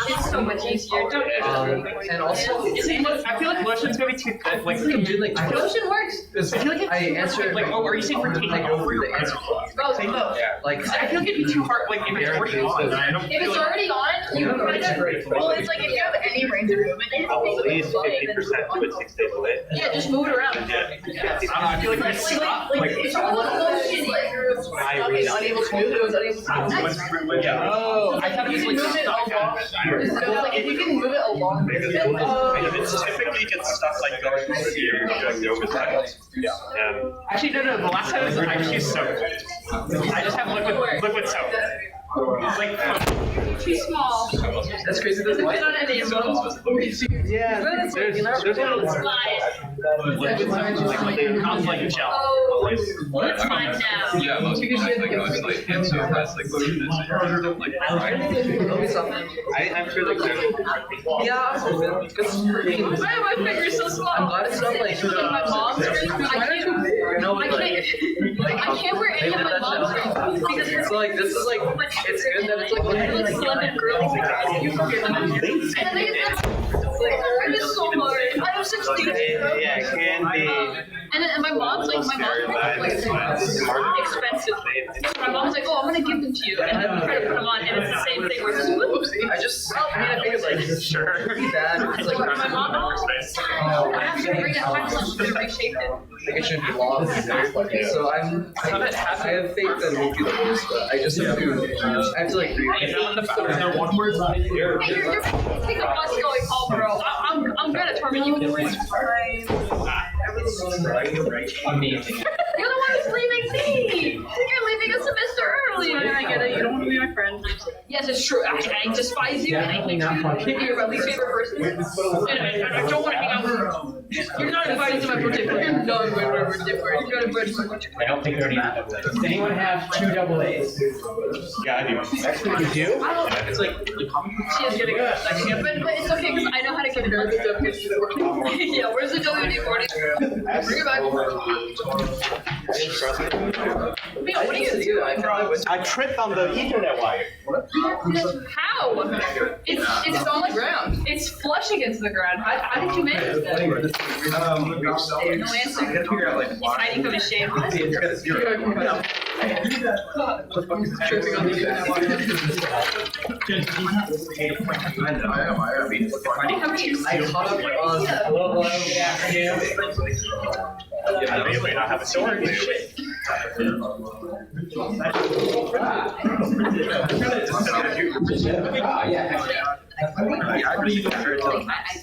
It's so much easier. Don't and also, I feel like lotion's gonna be too thick. Like, lotion works. I feel like I answered. like, oh, are you saying for taking over your answer? Take no. Like, I feel like it'd be too hard. Like, if it's already on, I don't If feel it's like. already on, you kind of. Well, it's like if you have any range of movement, you At least 50% of it 6 days away. yeah, just move it around. Yeah. I feel like we stop. Like, It's almost lotion. Okay, unable to move. It was unable to move. yeah. Oh, I thought it was like Move it stuck. along. So like if you can move it along. It's typically gets stuff like going over here, going over that. Actually, no. The last time was actually soap. I just have liquid soap. Like, Too small. that's crazy. It's not any of them. Yeah, there's a little Slide. like a gel. Oh, it's fine now. Yeah, most people think like it looks like hand soap has like lotion. Like, I'm sure like there's yeah, Why are my fingers so small? I'm glad it's not like my mom's rings. I can't wear any of my mom's rings because it's so like this is like it's good that it's like slim and girly. You forget them. And it's so hard. I have 16. yeah, it can be. And my mom's like expensive. My mom's like, oh, I'm gonna give them to you, and then we try to put them on, and it's the same thing. We're just I think it's like sure. pretty bad. It's like my mom. I have to bring it back to reshape it. like it should be lost. So I have faith that it won't be the worst, but I just have to like Is there one word? Hey, you're take a bus going home, bro. I'm gonna torment you with words. Amazing. You're the one who's leaving me. You're leaving a semester early. I get it. You don't want to be my friend. Yes, it's true. I despise you, and I hate you. You're my least favorite person. And I don't want to hang out with you. You're not invited to my birthday party. You're not invited to my birthday party. You're not invited to my birthday party. I don't think there are any double A's. Does anyone have 2 double A's? Yeah, I do. You do? It's like She is getting good. But it's okay because I know how to get her the WD-40. Yeah, where's the WD-40? Bring it back. Mia, what do you do? I tripped on the Ethernet wire. How? It's on the ground. It's flush against the ground. How did you manage that? No answer. He's hiding from his shame. I caught up on I may not have a storage. I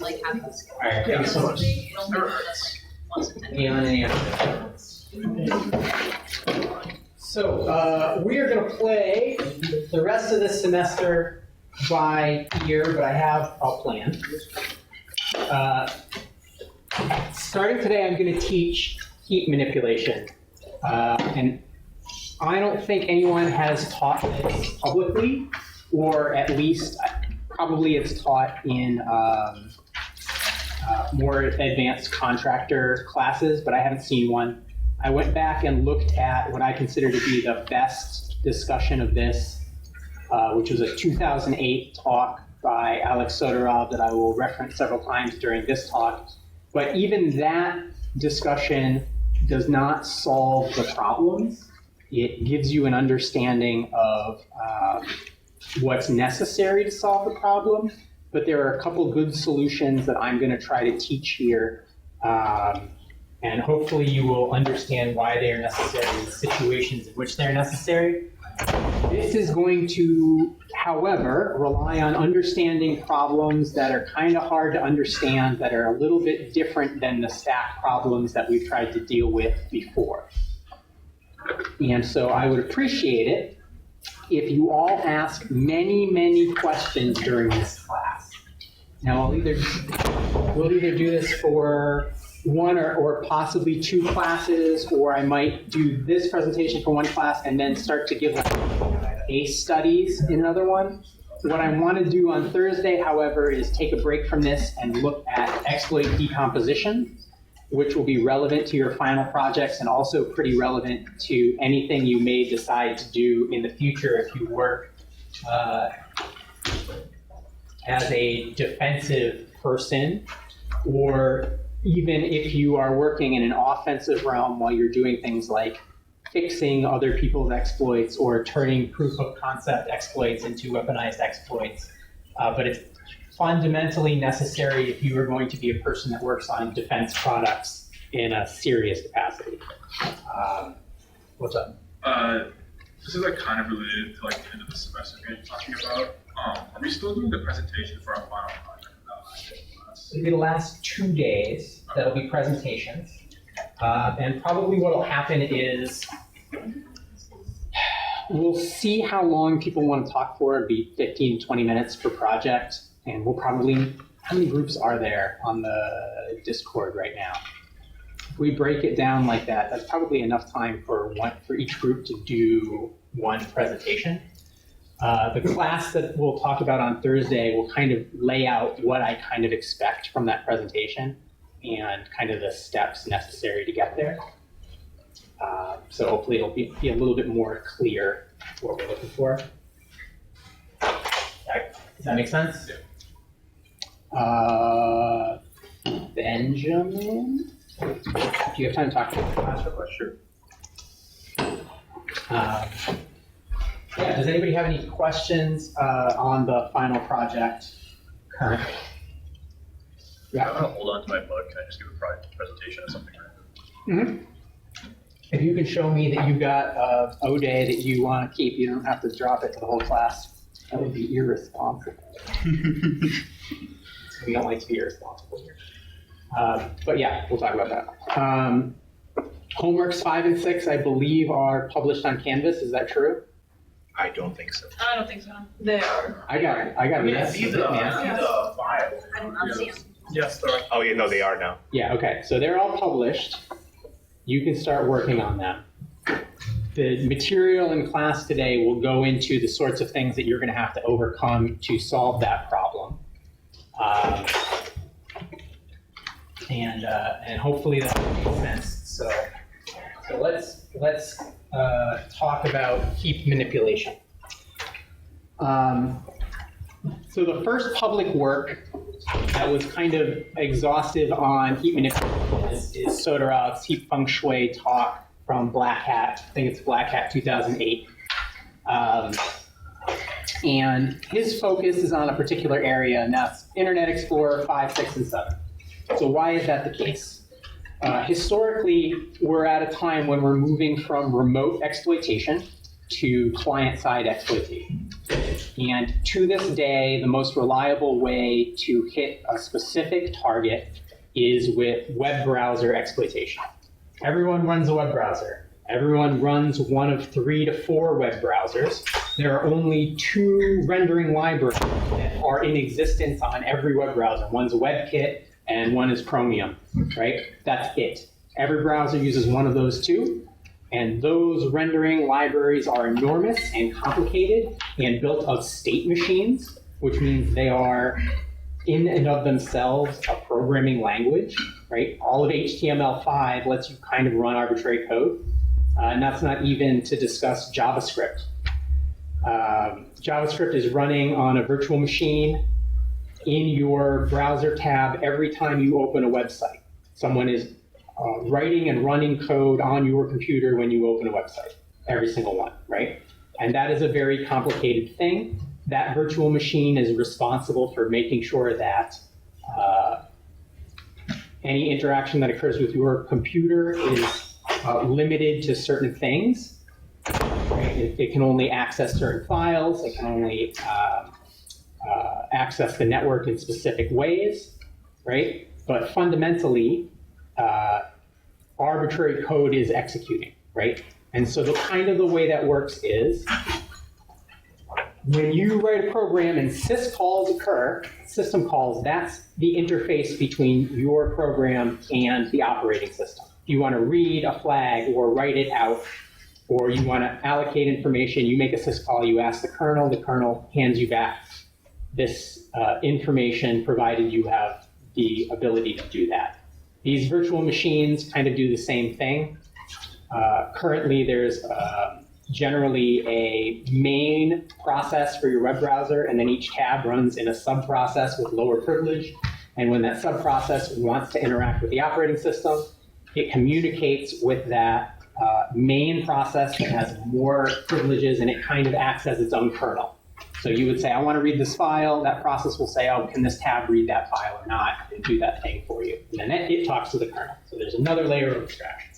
like having this. Alright, thank you so much. So we are going to play the rest of this semester by ear, but I have a plan. Starting today, I'm going to teach heat manipulation. And I don't think anyone has taught this publicly, or at least probably it's taught in more advanced contractor classes, but I haven't seen one. I went back and looked at what I consider to be the best discussion of this, which was a 2008 talk by Alex Sotorov that I will reference several times during this talk. But even that discussion does not solve the problems. It gives you an understanding of what's necessary to solve the problem, but there are a couple good solutions that I'm going to try to teach here, and hopefully you will understand why they are necessary in the situations in which they're necessary. This is going to, however, rely on understanding problems that are kind of hard to understand, that are a little bit different than the stack problems that we've tried to deal with before. And so I would appreciate it if you all ask many, many questions during this class. Now, we'll either do this for one or possibly 2 classes, or I might do this presentation for one class and then start to give case studies in another one. What I want to do on Thursday, however, is take a break from this and look at exploit decomposition, which will be relevant to your final projects and also pretty relevant to anything you may decide to do in the future if you work as a defensive person, or even if you are working in an offensive realm while you're doing things like fixing other people's exploits or turning proof of concept exploits into weaponized exploits. But it's fundamentally necessary if you are going to be a person that works on defense products in a serious capacity. What's up? This is like kind of related to like the end of the semester you're talking about. Are we still doing the presentation for our final project? It'll be the last 2 days. That'll be presentations. And probably what will happen is we'll see how long people want to talk for. It'll be 15, 20 minutes per project. And we'll probably, how many groups are there on the Discord right now? If we break it down like that, that's probably enough time for each group to do one presentation. The class that we'll talk about on Thursday will kind of lay out what I kind of expect from that presentation and kind of the steps necessary to get there. So hopefully it'll be a little bit more clear what we're looking for. Does that make sense? Yeah. Benjamin? Do you have time to talk to the class real quick? Sure. Yeah, does anybody have any questions on the final project currently? I'm gonna hold on to my book. Can I just give a presentation of something? Mm-hmm. If you can show me that you've got O day that you want to keep, you don't have to drop it to the whole class. That would be irresponsible. We don't like to be irresponsible here. But yeah, we'll talk about that. Homeworks 5 and 6, I believe, are published on Canvas. Is that true? I don't think so. I don't think so. They are. I got it. I see the file. I don't see them. Yes, they're. Oh, yeah, no, they are now. Yeah, okay. So they're all published. You can start working on them. The material in class today will go into the sorts of things that you're going to have to overcome to solve that problem. And hopefully that makes sense. So let's talk about heap manipulation. So the first public work that was kind of exhaustive on heap manipulation is Soderov's heap feng shui talk from Black Hat. I think it's Black Hat 2008. And his focus is on a particular area, and that's Internet Explorer 5, 6, and 7. So why is that the case? Historically, we're at a time when we're moving from remote exploitation to client-side exploitation. And to this day, the most reliable way to hit a specific target is with web browser exploitation. Everyone runs a web browser. Everyone runs one of 3 to 4 web browsers. There are only 2 rendering libraries that are in existence on every web browser. One's WebKit and one is Chromium, right? That's it. Every browser uses one of those 2. And those rendering libraries are enormous and complicated and built of state machines, which means they are in and of themselves a programming language, right? All of HTML5 lets you kind of run arbitrary code. And that's not even to discuss JavaScript. JavaScript is running on a virtual machine in your browser tab every time you open a website. Someone is writing and running code on your computer when you open a website, every single one, right? And that is a very complicated thing. That virtual machine is responsible for making sure that any interaction that occurs with your computer is limited to certain things. Right? It can only access certain files. It can only access the network in specific ways, right? But fundamentally, arbitrary code is executing, right? And so the way that works is when you write a program and sys calls occur, system calls, that's the interface between your program and the operating system. You want to read a flag or write it out, or you want to allocate information, you make a sys call, you ask the kernel hands you back this information, provided you have the ability to do that. These virtual machines kind of do the same thing. Currently, there's generally a main process for your web browser, and then each tab runs in a sub-process with lower privilege. And when that sub-process wants to interact with the operating system, it communicates with that main process that has more privileges, and it kind of acts as its own kernel. So you would say, I want to read this file. That process will say, oh, can this tab read that file or not, and do that thing for you. And then it talks to the kernel. So there's another layer of abstraction,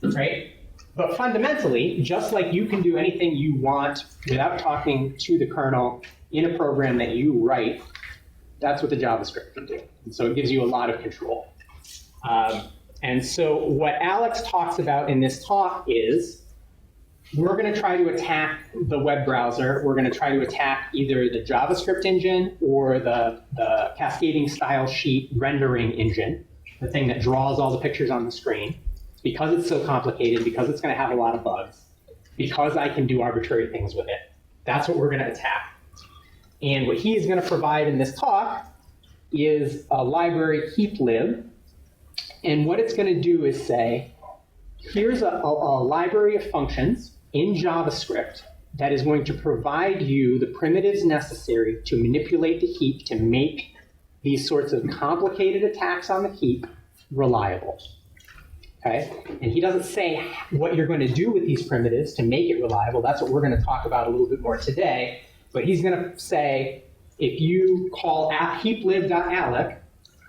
right? But fundamentally, just like you can do anything you want without talking to the kernel in a program that you write, that's what the JavaScript can do. And so it gives you a lot of control. And so what Alex talks about in this talk is, we're going to try to attack the web browser. We're going to try to attack either the JavaScript engine or the cascading style sheet rendering engine, the thing that draws all the pictures on the screen. Because it's so complicated, because it's going to have a lot of bugs, because I can do arbitrary things with it. That's what we're going to attack. And what he's going to provide in this talk is a library heaplib. And what it's going to do is say, here's a library of functions in JavaScript that is going to provide you the primitives necessary to manipulate the heap to make these sorts of complicated attacks on the heap reliable. Okay? And he doesn't say what you're going to do with these primitives to make it reliable. That's what we're going to talk about a little bit more today. But he's going to say, if you call heaplib.alloc,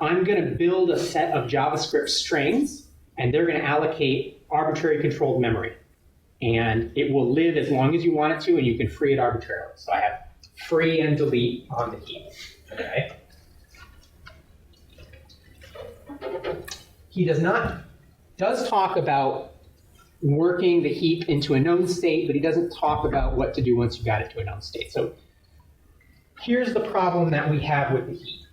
I'm going to build a set of JavaScript strings, and they're going to allocate arbitrary controlled memory. And it will live as long as you want it to, and you can free it arbitrarily. So I have free and delete on the heap. Okay? He does talk about working the heap into a known state, but he doesn't talk about what to do once you got it to a known state. So here's the problem that we have with the heap.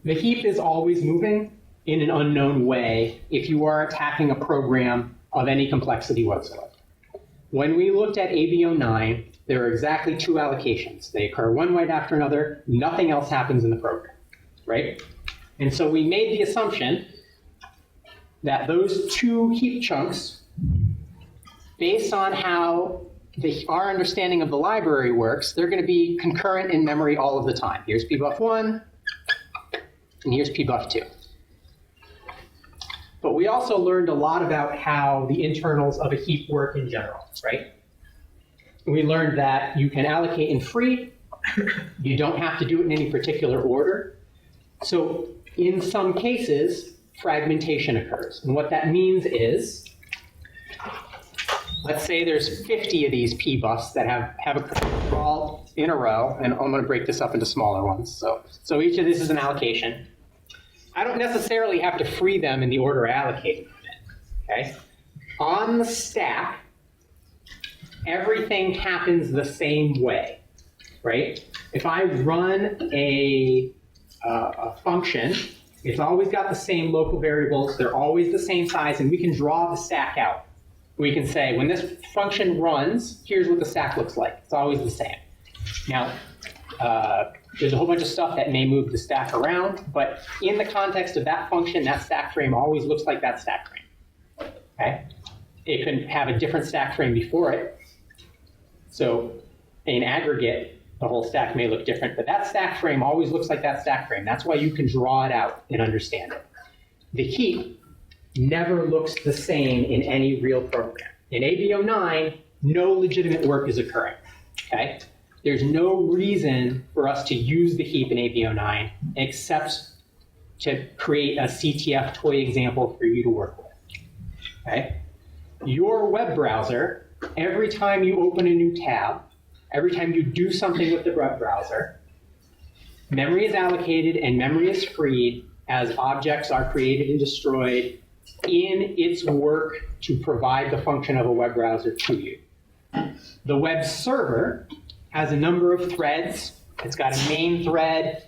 The heap is always moving in an unknown way if you are attacking a program of any complexity whatsoever. When we looked at AV09, there are exactly two allocations. They occur one right after another. Nothing else happens in the program, right? And so we made the assumption that those two heap chunks, based on how our understanding of the library works, they're going to be concurrent in memory all of the time. Here's pbuff1, and here's pbuff2. But we also learned a lot about how the internals of a heap work in general, right? We learned that you can allocate in free. You don't have to do it in any particular order. So in some cases, fragmentation occurs. And what that means is, let's say there's 50 of these pbuffs that have a all in a row, and I'm going to break this up into smaller ones. So each of this is an allocation. I don't necessarily have to free them in the order I allocated them in, okay? On the stack, everything happens the same way, right? If I run a function, it's always got the same local variables, they're always the same size, and we can draw the stack out. We can say, when this function runs, here's what the stack looks like. It's always the same. Now, there's a whole bunch of stuff that may move the stack around, but in the context of that function, that stack frame always looks like that stack frame. Okay? It can have a different stack frame before it. So in aggregate, the whole stack may look different, but that stack frame always looks like that stack frame. That's why you can draw it out and understand it. The heap never looks the same in any real program. In AV09, no legitimate work is occurring. Okay? There's no reason for us to use the heap in AV09 except to create a CTF toy example for you to work with. Okay? Your web browser, every time you open a new tab, every time you do something with the web browser, memory is allocated and memory is freed as objects are created and destroyed in its work to provide the function of a web browser to you. The web server has a number of threads. It's got a main thread,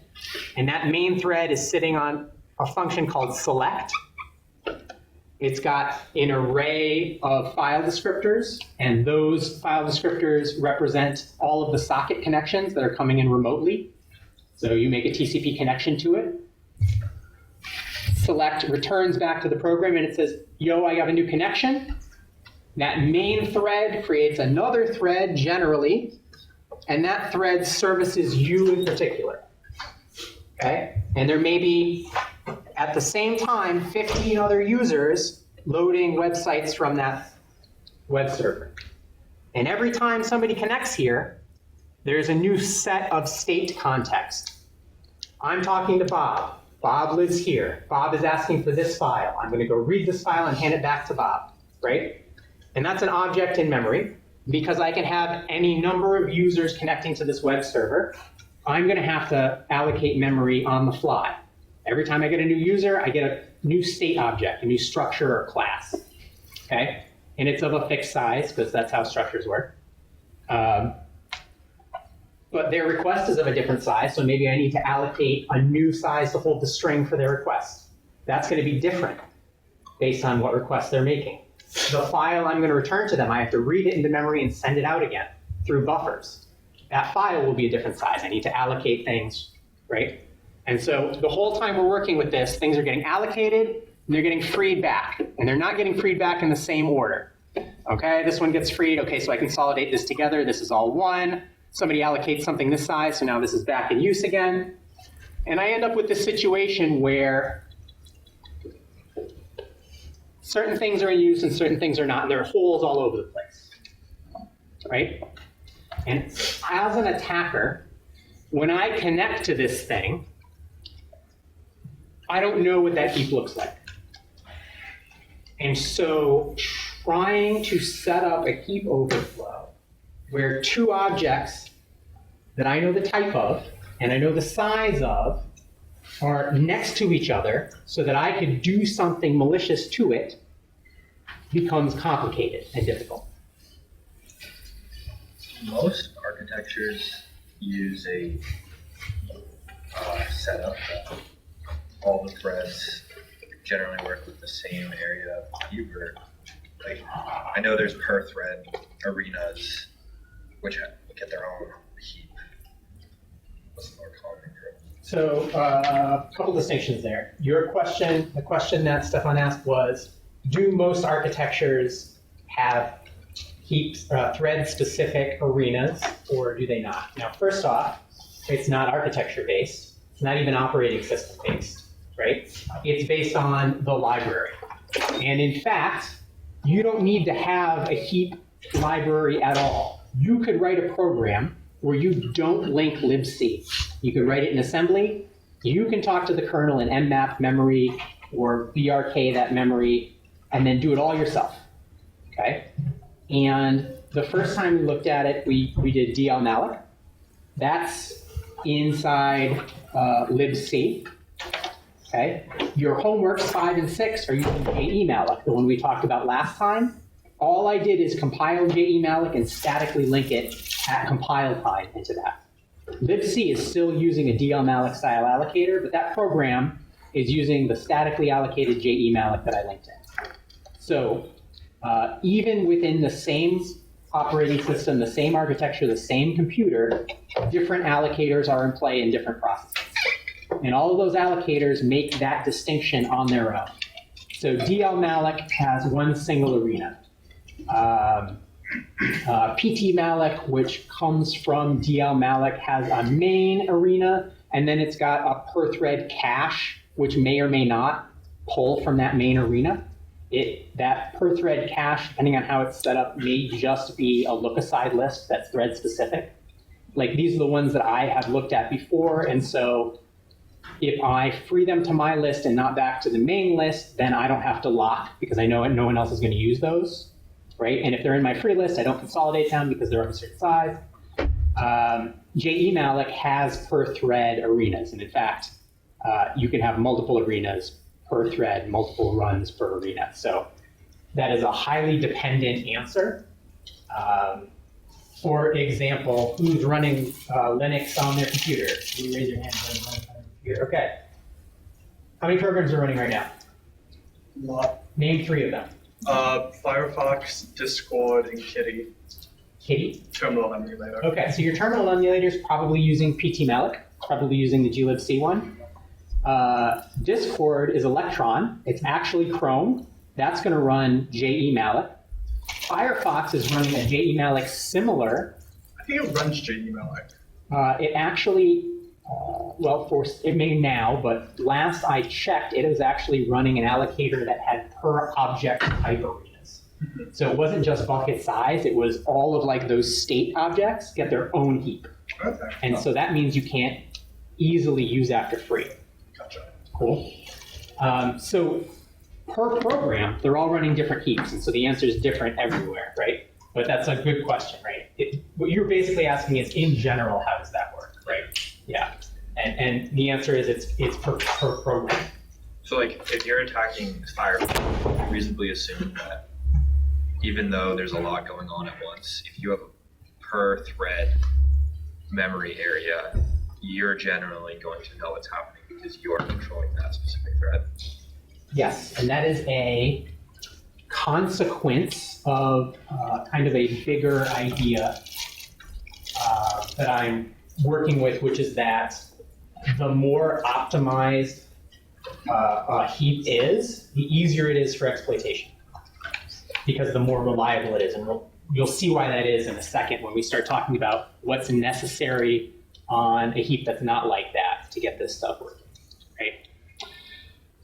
and that main thread is sitting on a function called select. It's got an array of file descriptors, and those file descriptors represent all of the socket connections that are coming in remotely. So you make a TCP connection to it. Select returns back to the program, and it says, yo, I have a new connection. That main thread creates another thread generally, and that thread services you in particular. Okay? And there may be, at the same time, 15 other users loading websites from that web server. And every time somebody connects here, there's a new set of state context. I'm talking to Bob. Bob lives here. Bob is asking for this file. I'm going to go read this file and hand it back to Bob, right? And that's an object in memory. Because I can have any number of users connecting to this web server, I'm going to have to allocate memory on the fly. Every time I get a new user, I get a new state object, a new structure or class, okay? And it's of a fixed size, because that's how structures work. But their request is of a different size, so maybe I need to allocate a new size to hold the string for their request. That's going to be different based on what request they're making. The file I'm going to return to them, I have to read it into memory and send it out again through buffers. That file will be a different size. I need to allocate things, right? And so the whole time we're working with this, things are getting allocated and they're getting freed back. And they're not getting freed back in the same order. Okay, this one gets freed. Okay, so I consolidate this together. This is all one. Somebody allocates something this size, so now this is back in use again. And I end up with this situation where certain things are in use and certain things are not, and there are holes all over the place, right? And as an attacker, when I connect to this thing, I don't know what that heap looks like. And so trying to set up a heap overflow where two objects that I know the type of and I know the size of are next to each other so that I could do something malicious to it becomes complicated and difficult. Most architectures use a setup that all the threads generally work with the same area of heap. Like, I know there's per thread arenas which get their own heap. What's the more common group? So a couple distinctions there. Your question, the question that Stefan asked was, do most architectures have heaps, thread-specific arenas, or do they not? Now, first off, it's not architecture-based. It's not even operating system-based, right? It's based on the library. And in fact, you don't need to have a heap library at all. You could write a program where you don't link libc. You could write it in assembly. You can talk to the kernel in mmap memory or brk that memory, and then do it all yourself, okay? And the first time we looked at it, we did dlmalloc. That's inside libc, okay? Your homeworks 5 and 6 are using jemalloc, the one we talked about last time. All I did is compile jemalloc and statically link it at compile time into that. libc is still using a dlmalloc style allocator, but that program is using the statically allocated jemalloc that I linked in. So even within the same operating system, the same architecture, the same computer, different allocators are in play in different processes. And all of those allocators make that distinction on their own. So dlmalloc has one single arena. ptmalloc, which comes from dlmalloc, has a main arena, and then it's got a per thread cache, which may or may not pull from that main arena. That per thread cache, depending on how it's set up, may just be a look-aside list that's thread specific. Like, these are the ones that I have looked at before, and so if I free them to my list and not back to the main list, then I don't have to lock because I know no one else is going to use those, right? And if they're in my free list, I don't consolidate them because they're of a certain size. jemalloc has per thread arenas, and in fact, you can have multiple arenas per thread, multiple runs per arena. So that is a highly dependent answer. For example, who's running Linux on their computer? Can you raise your hand? Okay. How many programs are running right now? Name 3 of them. Firefox, Discord, and Kitty. Kitty? Terminal emulator. Okay, so your terminal emulator is probably using ptmalloc, probably using the glibc one. Discord is Electron. It's actually Chrome. That's going to run jemalloc. Firefox is running a JEmalloc similar. I think it runs JEmalloc. It actually, it may now, but last I checked, it was actually running an allocator that had per object type arenas. So it wasn't just bucket size, it was all of like those state objects get their own heap. Okay. And so that means you can't easily use after free. Gotcha. Cool. So per program, they're all running different heaps, and so the answer is different everywhere, right? But that's a good question, right? What you're basically asking is, in general, how does that work, right? Yeah. And the answer is it's per program. So like, if you're attacking Firefox, you reasonably assume that even though there's a lot going on at once, if you have a per thread memory area, you're generally going to know what's happening because you are controlling that specific thread. Yes, and that is a consequence of kind of a bigger idea that I'm working with, which is that the more optimized a heap is, the easier it is for exploitation, because the more reliable it is. And you'll see why that is in a second when we start talking about what's necessary on a heap that's not like that to get this stuff working, right?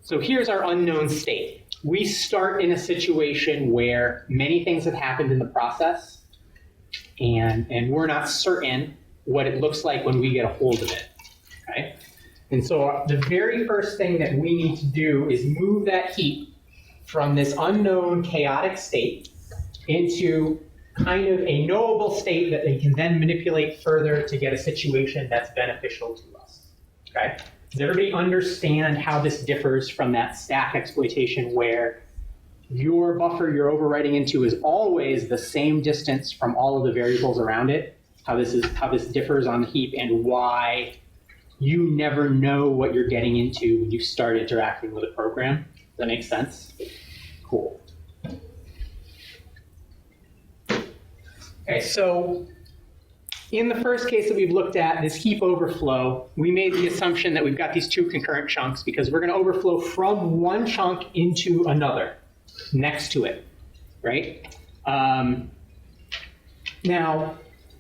So here's our unknown state. We start in a situation where many things have happened in the process, and we're not certain what it looks like when we get a hold of it, okay? And so the very first thing that we need to do is move that heap from this unknown chaotic state into kind of a knowable state that they can then manipulate further to get a situation that's beneficial to us, okay? Does everybody understand how this differs from that stack exploitation where your buffer you're overwriting into is always the same distance from all of the variables around it? How this differs on the heap, and why you never know what you're getting into when you start interacting with a program. Does that make sense? Cool. Okay, so in the first case that we've looked at, this heap overflow, we made the assumption that we've got these two concurrent chunks because we're going to overflow from one chunk into another next to it, right? Now,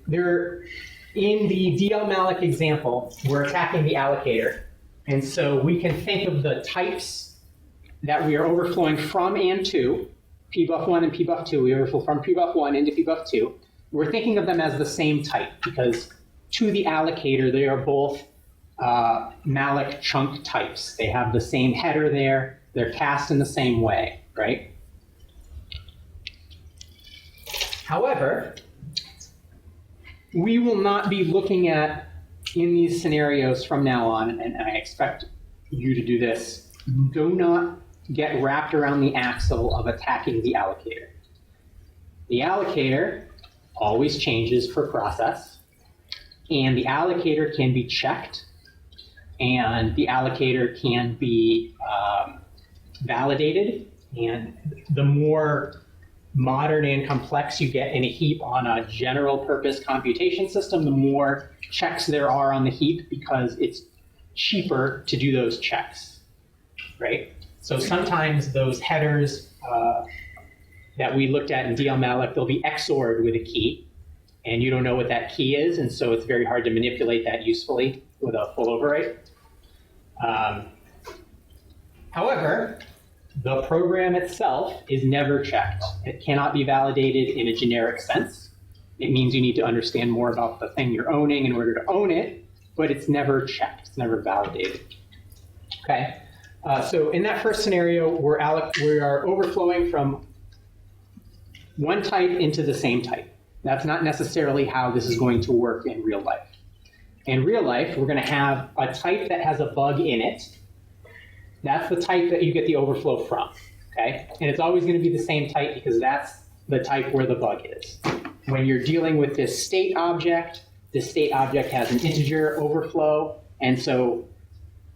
in the DL-malloc example, we're attacking the allocator. And so we can think of the types that we are overflowing from and to, pbuff1 and pbuff2. We overflow from pbuff1 into pbuff2. We're thinking of them as the same type because to the allocator, they are both malloc chunk types. They have the same header there. They're cast in the same way, right? However, we will not be looking at, in these scenarios from now on, and I expect you to do this, do not get wrapped around the axle of attacking the allocator. The allocator always changes per process, and the allocator can be checked, and the allocator can be validated, and the more modern and complex you get in a heap on a general purpose computation system, the more checks there are on the heap because it's cheaper to do those checks, right? So sometimes those headers that we looked at in DL-malloc, they'll be XORed with a key, and you don't know what that key is, and so it's very hard to manipulate that usefully with a full overwrite. However, the program itself is never checked. It cannot be validated in a generic sense. It means you need to understand more about the thing you're owning in order to own it, but it's never checked. It's never validated. Okay. So in that first scenario, we are overflowing from one type into the same type. That's not necessarily how this is going to work in real life. In real life, we're going to have a type that has a bug in it. That's the type that you get the overflow from, okay? And it's always going to be the same type because that's the type where the bug is. When you're dealing with this state object has an integer overflow, and so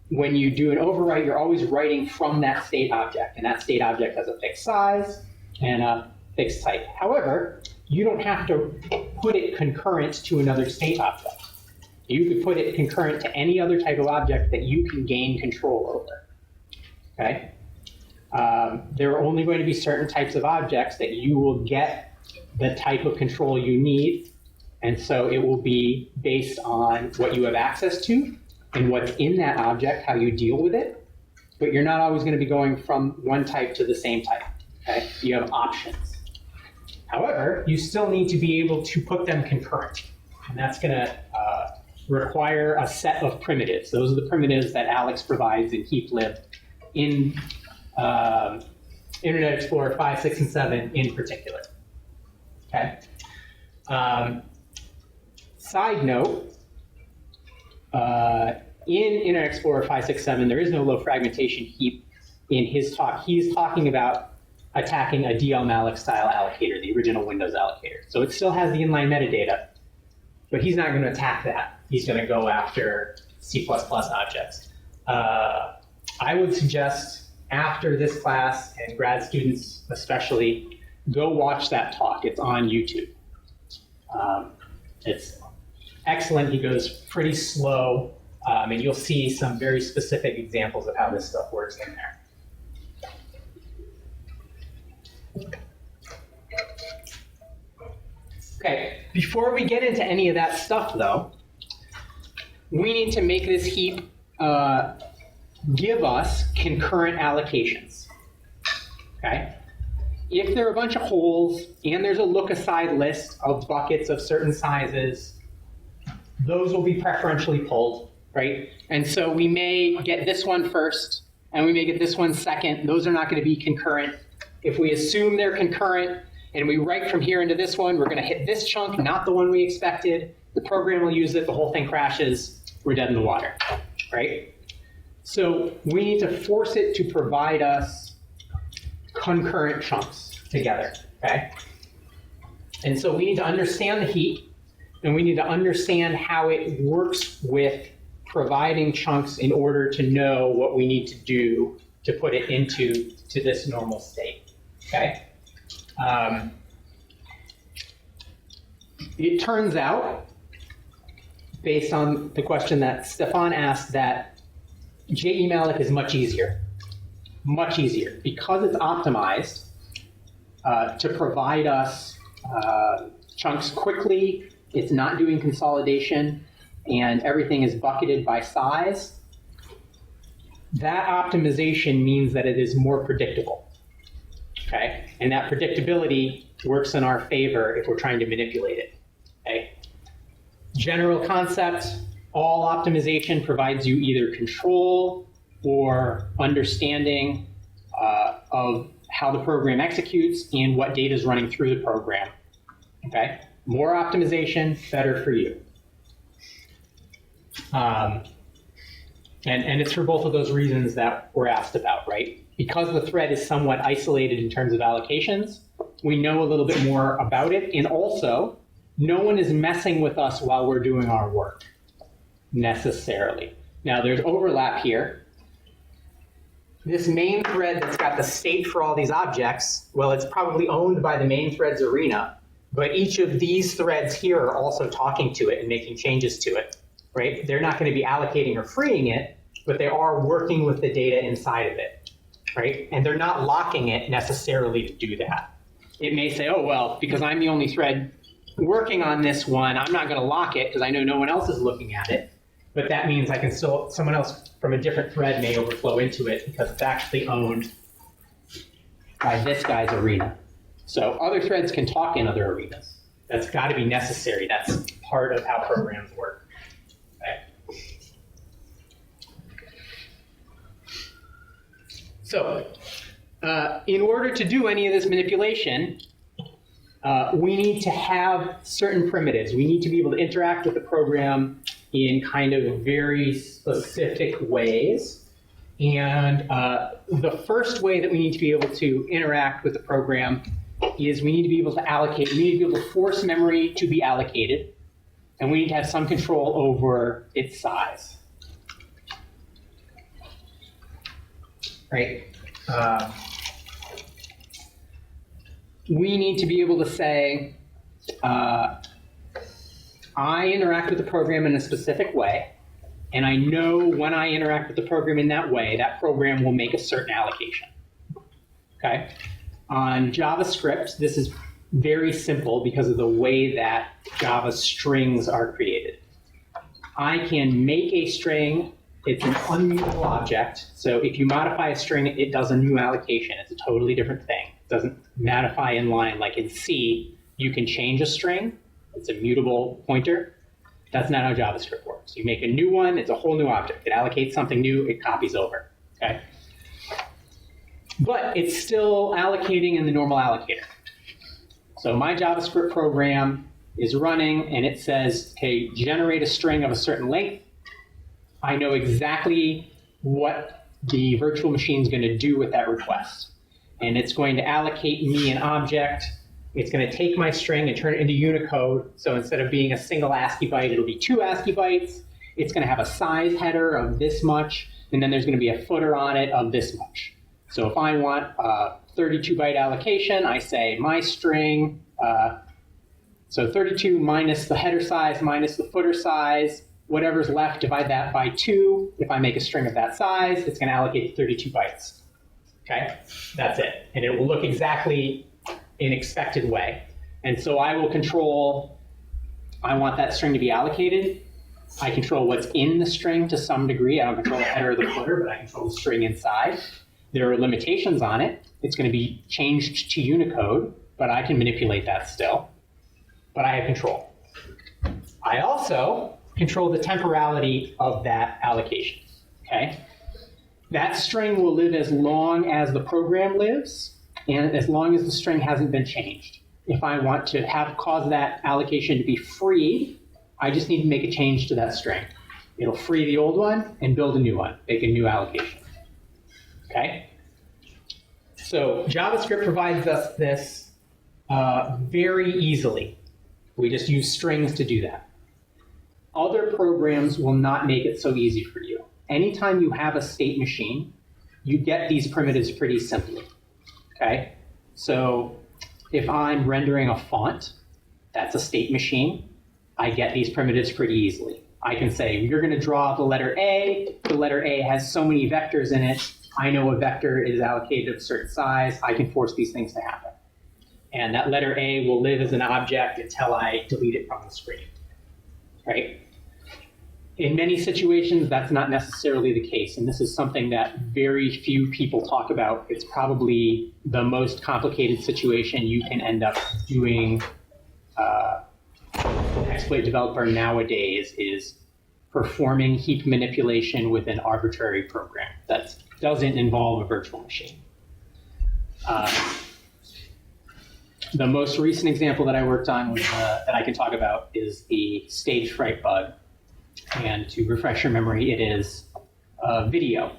when you do an overwrite, you're always writing from that state object, and that state object has a fixed size and a fixed type. However, you don't have to put it concurrent to another state object. You could put it concurrent to any other type of object that you can gain control over. Okay? There are only going to be certain types of objects that you will get the type of control you need. And so it will be based on what you have access to and what's in that object, how you deal with it. But you're not always going to be going from one type to the same type. Okay? You have options. However, you still need to be able to put them concurrent. And that's going to require a set of primitives. Those are the primitives that Alex provides in heaplib in Internet Explorer 5, 6, and 7 in particular. Okay. Side note, in Internet Explorer 5, 6, 7, there is no low fragmentation heap in his talk. He's talking about attacking a DL-Malloc style allocator, the original Windows allocator. So it still has the inline metadata, but he's not going to attack that. He's going to go after C++ objects. I would suggest after this class, and grad students especially, go watch that talk. It's on YouTube. It's excellent. He goes pretty slow, and you'll see some very specific examples of how this stuff works in there. Okay, before we get into any of that stuff, though, we need to make this heap give us concurrent allocations. Okay? If there are a bunch of holes and there's a look-aside list of buckets of certain sizes, those will be preferentially pulled, right? And so we may get this one first, and we may get this one second. Those are not going to be concurrent. If we assume they're concurrent, and we write from here into this one, we're going to hit this chunk, not the one we expected. The program will use it, the whole thing crashes, we're dead in the water, right? So we need to force it to provide us concurrent chunks together, okay? And so we need to understand the heap, and we need to understand how it works with providing chunks in order to know what we need to do to put it into this normal state, okay? It turns out, based on the question that Stefan asked, that JEmalloc is much easier, because it's optimized to provide us chunks quickly. It's not doing consolidation, and everything is bucketed by size. That optimization means that it is more predictable. Okay, and that predictability works in our favor if we're trying to manipulate it. Okay, general concept: all optimization provides you either control or understanding of how the program executes and what data is running through the program. Okay, more optimization, better for you. And it's for both of those reasons that we're asked about, right? Because the thread is somewhat isolated in terms of allocations, we know a little bit more about it, and also, no one is messing with us while we're doing our work, necessarily. Now, there's overlap here. This main thread that's got the state for all these objects, well, it's probably owned by the main thread's arena, but each of these threads here are also talking to it and making changes to it, right? They're not going to be allocating or freeing it, but they are working with the data inside of it, right? And they're not locking it necessarily to do that. It may say, oh, well, because I'm the only thread working on this one, I'm not going to lock it because I know no one else is looking at it. But that means I can still, someone else from a different thread may overflow into it because it's actually owned by this guy's arena. So other threads can talk in other arenas. That's got to be necessary. That's part of how programs work. Okay. So in order to do any of this manipulation, we need to have certain primitives. We need to be able to interact with the program in kind of very specific ways. And the first way that we need to be able to interact with the program is we need to be able to allocate, we need to be able to force memory to be allocated, and we need to have some control over its size. Right? We need to be able to say, I interact with the program in a specific way, and I know when I interact with the program in that way, that program will make a certain allocation. Okay? On JavaScript, this is very simple because of the way that Java strings are created. I can make a string. It's an unmutable object. So if you modify a string, it does a new allocation. It's a totally different thing. It doesn't modify in line. Like in C, you can change a string. It's a mutable pointer. That's not how JavaScript works. You make a new one. It's a whole new object. It allocates something new. It copies over. Okay? But it's still allocating in the normal allocator. So my JavaScript program is running, and it says, okay, generate a string of a certain length. I know exactly what the virtual machine is going to do with that request. And it's going to allocate me an object. It's going to take my string and turn it into Unicode. So instead of being a single ASCII byte, it'll be 2 ASCII bytes. It's going to have a size header of this much, and then there's going to be a footer on it of this much. So if I want a 32-byte allocation, I say my string, so 32 minus the header size minus the footer size, whatever's left, divide that by 2. If I make a string of that size, it's going to allocate 32 bytes. Okay, that's it. And it will look exactly in expected way. And so I will control, I want that string to be allocated. I control what's in the string to some degree. I don't control the header or the footer, but I control the string inside. There are limitations on it. It's going to be changed to Unicode, but I can manipulate that still. But I have control. I also control the temporality of that allocation. Okay? That string will live as long as the program lives, and as long as the string hasn't been changed. If I want to cause that allocation to be freed, I just need to make a change to that string. It'll free the old one and build a new one, make a new allocation. Okay? So JavaScript provides us this very easily. We just use strings to do that. Other programs will not make it so easy for you. Anytime you have a state machine, you get these primitives pretty simply. Okay? So if I'm rendering a font, that's a state machine. I get these primitives pretty easily. I can say, you're going to draw the letter A. The letter A has so many vectors in it. I know a vector is allocated of a certain size. I can force these things to happen. And that letter A will live as an object until I delete it from the screen. Right? In many situations, that's not necessarily the case. And this is something that very few people talk about. It's probably the most complicated situation you can end up doing exploit developer nowadays is performing heap manipulation with an arbitrary program that doesn't involve a virtual machine. The most recent example that I worked on was, that I can talk about is the stage fright bug. And to refresh your memory, it is video.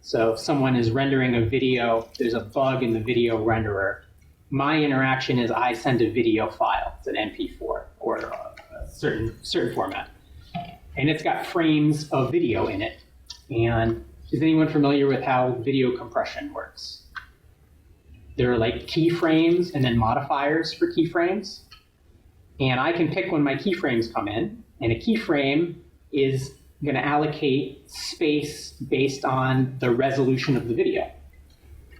So if someone is rendering a video, there's a bug in the video renderer. My interaction is I send a video file. It's an MP4 or a certain format. And it's got frames of video in it. And is anyone familiar with how video compression works? There are like keyframes and then modifiers for keyframes. And I can pick when my keyframes come in. And a keyframe is going to allocate space based on the resolution of the video,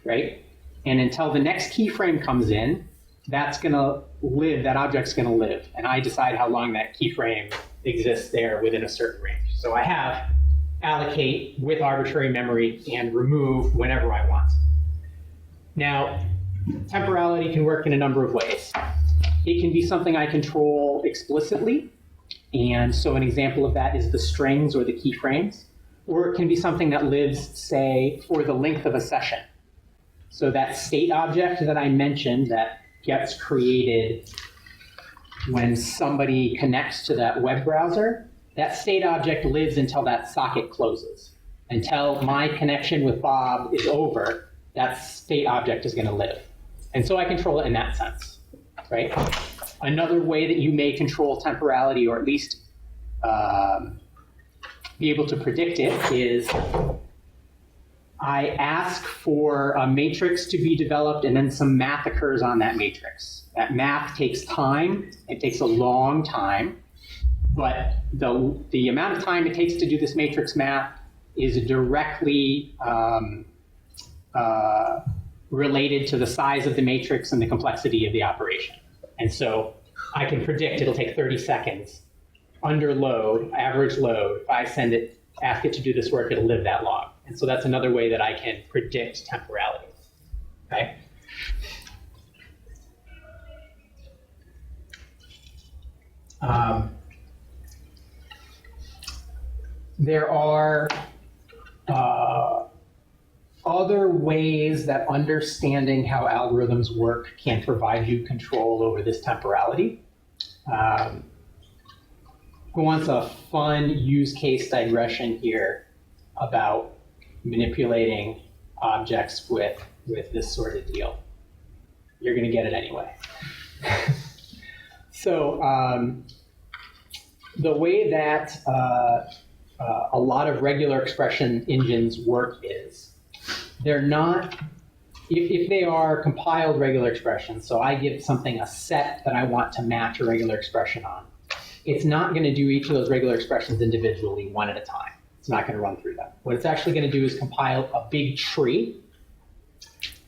right? And until the next keyframe comes in, that's going to live, that object's going to live. And I decide how long that keyframe exists there within a certain range. So I have allocate with arbitrary memory and remove whenever I want. Now, temporality can work in a number of ways. It can be something I control explicitly. And so an example of that is the strings or the keyframes. Or it can be something that lives, say, for the length of a session. So that state object that I mentioned that gets created when somebody connects to that web browser, that state object lives until that socket closes. Until my connection with Bob is over, that state object is going to live. And so I control it in that sense, right? Another way that you may control temporality, or at least be able to predict it, is I ask for a matrix to be developed, and then some math occurs on that matrix. That math takes time. It takes a long time. But the amount of time it takes to do this matrix math is directly related to the size of the matrix and the complexity of the operation. And so I can predict it'll take 30 seconds under load, average load. If I send it, ask it to do this work, it'll live that long. And so that's another way that I can predict temporality. Okay? There are other ways that understanding how algorithms work can provide you control over this temporality. Who wants a fun use case digression here about manipulating objects with this sort of deal? You're going to get it anyway. So the way that a lot of regular expression engines work is they're not, if they are compiled regular expressions, so I give something a set that I want to match a regular expression on, it's not going to do each of those regular expressions individually one at a time. It's not going to run through them. What it's actually going to do is compile a big tree,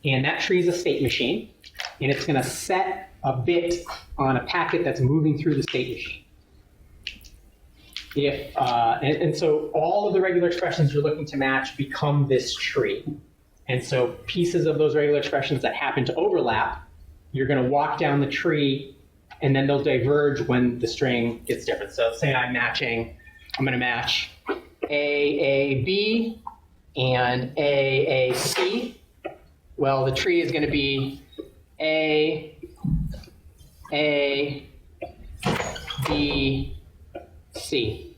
and that tree is a state machine, and it's going to set a bit on a packet that's moving through the state machine. And so all of the regular expressions you're looking to match become this tree. And so pieces of those regular expressions that happen to overlap, you're going to walk down the tree, and then they'll diverge when the string gets different. So say I'm going to match AAB and AAC. Well, the tree is going to be A, B, C,